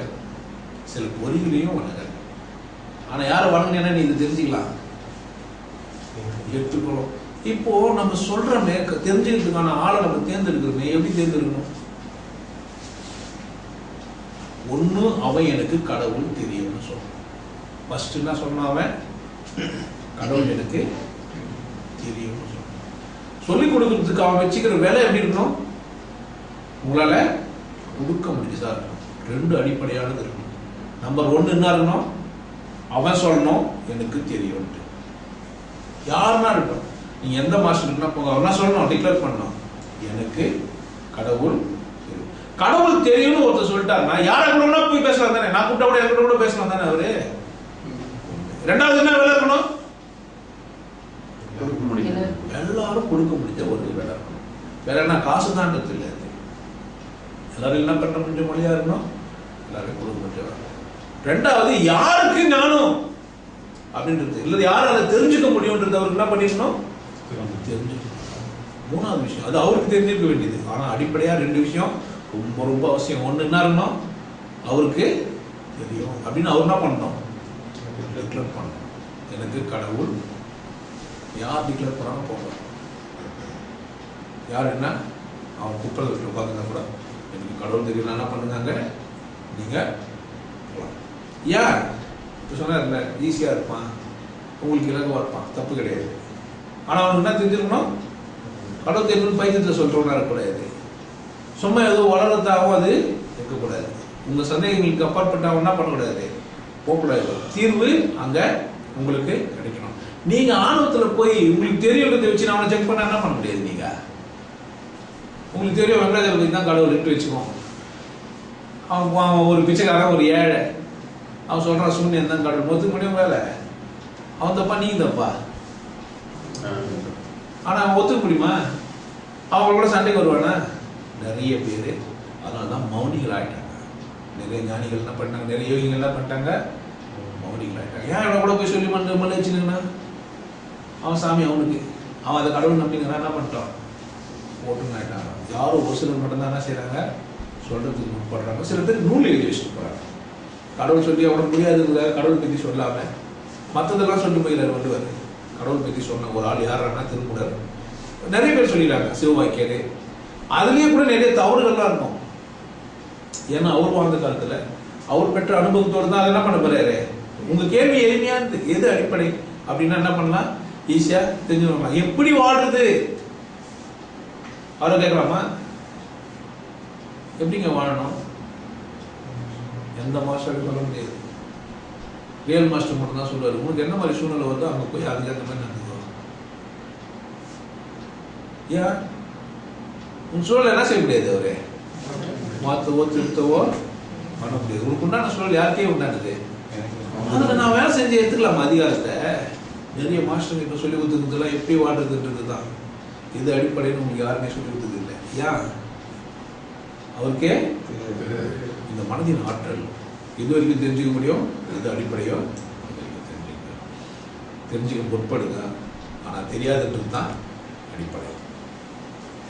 சில பொறிகளையும் வணங்குற. ஆனா யாரை வணங்கினா நீ இது தெரிஞ்சுக்கலாம், எடுத்துக்கணும். இப்போ நம்ம சொல்றோமே தெரிஞ்சுக்கிறதுக்கான ஆளை நம்ம தேர்ந்தெடுக்கிறோமே, எப்படி தேர்ந்தெடுக்கணும்? ஒண்ணு அவன் எனக்கு கடவுள் தெரியும்னு சொல்றான். ஃபர்ஸ்ட் என்ன சொன்னான் அவன்? கடவுள் எனக்கு தெரியும்னு சொல்றான். சொல்லிக் கொடுக்கறதுக்கு அவன் வச்சுக்கிற வேலை எப்படி இருக்கணும்? உங்களால கொடுக்க முடிஞ்சதா இருக்கணும். ரெண்டு அடிப்படையானது இருக்கணும். நம்பர் 1 என்ன இருக்கணும்? அவன் சொல்லணும் எனக்கு தெரியும். யாருன்னா இருக்கட்டும், நீங்க எந்த மாஸ்டர்னா போங்க, அவனா சொல்லணும், டிக்ளேர் பண்ணணும் எனக்கு கடவுள் தெரியும். கடவுள் தெரியும்னு ஒருத்தர் சொல்லிட்டாருன்னா யாரை கூட போய் பேசலாம் தானே? நான் கூப்பிட்டா கூட என்கிட்ட கூட பேசலாம் தானே அவரு? ரெண்டாவது என்ன வேலை இருக்கணும்? எல்லாரும் கொடுக்க முடிஞ்ச ஒரு வேலை இருக்கணும். வேற என்ன காசு தான் இல்லை, எல்லாரும் என்ன பண்ண முடிஞ்ச மொழியா இருக்கணும், எல்லாரும் கொடுக்க முடிஞ்ச. ரெண்டாவது யாருக்கு ஞானம் அப்படின்றது இல்ல, யாரும் அதை தெரிஞ்சுக்க முடியும்ன்றது அவருக்கு என்ன பண்ணிக்கணும், தெரிஞ்சுக்கணும். மூணாவது விஷயம் அது அவருக்கு தெரிஞ்சிருக்க வேண்டியது. ஆனா அடிப்படையா 2 விஷயம் ரொம்ப ரொம்ப அவசியம். ஒண்ணு என்ன இருக்கணும், அவருக்கு தெரியும் அப்படின்னு அவர் என்ன பண்ணணும், டிக்ளேர் பண்ணணும் எனக்கு கடவுள். யார் டிக்ளேர் பண்ணாலும் போகலாம். யார் என்ன அவன் குப்பை விட்டு உட்காந்துனா கூட எனக்கு கடவுள் தெரியும் என்ன பண்ணுங்க, நீங்க போகலாம். ஏன் இப்போ சொன்னார்ல, ஈஸியா இருப்பான், உங்களுக்கு இலகுவா இருப்பான், தப்பு கிடையாது. ஆனா அவனுக்கு என்ன தெரிஞ்சிருக்கணும், கடவுள் தெரியும் பைத்தியத்தில் சொல்றவனா இருக்கக்கூடாது. சும்மா ஏதோ வளரத்தாகவும் அது இருக்கக்கூடாது. உங்க சந்தேகங்களுக்கு அப்பாற்பட்ட அவன் என்ன பண்ணக்கூடாது, போகக்கூடாது. தீர்வு அங்க உங்களுக்கு கிடைக்கணும். நீங்க ஆணவத்துல போய் உங்களுக்கு தெரியுன்றதை வச்சு அவனை செக் பண்ண என்ன பண்ண முடியாது. நீங்க உங்களுக்கு தெரியும் வெங்கடாஜலபதி தான் கடவுள் இட்டு வச்சுக்கோம். அவன் ஒரு பிச்சைக்காரன், ஒரு ஏழை, அவன் சொல்றான் சூன்யம் தான் கடவுள், மொத்துக்க முடியும் வேலை. அவன் தப்பா நீங்க தப்பா? ஆனா அவன் ஒத்துக்க முடியுமா? அவங்க கூட சண்டைக்கு வருவானா? நிறைய பேர் அதனாலதான் மௌனிகள் ஆயிட்டாங்க. நிறைய ஞானிகள் என்ன பண்ணிட்டாங்க, நிறைய யோகிகள் என்ன பண்ணிட்டாங்க, மௌனிகள் ஆயிட்டாங்க. ஏன் அவனை கூட போய் சொல்லி மண்ணு வச்சுன்னா அவன் சாமி அவனுக்கு, அவன் அதை கடவுள் நம்பிங்கன்னா என்ன பண்ணிட்டான், ஓட்டுன்னு ஆயிட்டாங்க. யாரும் ஒரு சிலர் மட்டும்தான் என்ன செய்யறாங்க, சொல்றதுக்கு முற்படுறாங்க. சில பேர் நூல் எழுதி வச்சுட்டு போறாங்க. கடவுள் சொல்லி அவனுக்கு முடியாதுங்கிற கடவுள் பற்றி சொல்லாம மற்றதெல்லாம் சொல்லி போயிடாரு வள்ளுவர். கடவுள் பற்றி சொன்ன ஒரு ஆள் யாருன்னா திருமூலர். நிறைய பேர் சொல்லிடுறாங்க சிவவாக்கியரே. அதுலயே கூட நிறைய தவறுகள்லாம் இருக்கும். ஏன்னா அவர் வாழ்ந்த காலத்துல அவர் பெற்ற அனுபவத்தோடு தான் அதை என்ன பண்ண போறாரு. உங்க கேள்வி எளிமையானது, எது அடிப்படை அப்படின்னா என்ன பண்ணலாம், ஈஸியா தெரிஞ்சுக்கலாம். எப்படி வாழ்றது அவரை கேட்கலாமா? எப்படிங்க வாழணும்? எந்த மாஸ்டர் சொல்ல முடியாது. ரியல் மாஸ்டர் மட்டும் தான் சொல்லுவாரு. உங்களுக்கு என்ன மாதிரி சூழ்நிலை வருதோ அங்க போய் அதுக்கு அந்த மாதிரி நடந்துக்கோ. ஏன் உன் சூழல் என்ன செய்ய முடியாது, அவரு மாத்தவோ திருத்தவோ பண்ண முடியாது. உனக்கு உண்டான சூழல் யாருக்கே உண்டானது. அதுல நான் வேலை செஞ்சு எடுத்துக்கலாமா அதிகாரத்தை? நிறைய மாஸ்டர் இப்ப சொல்லி கொடுத்துருக்குறதுலாம் எப்படி வாழ்றதுன்றது தான். இது அடிப்படையில் உங்களுக்கு யாருமே சொல்லி கொடுத்தது இல்லை. ஏன்? அவருக்கே இந்த மனதின் ஆற்றல் இது வரைக்கும் தெரிஞ்சுக்க முடியும். இது அடிப்படையோ தெரிஞ்சுக்க முற்படுங்க. ஆனா தெரியாதுன்றது தான் அடிப்படை.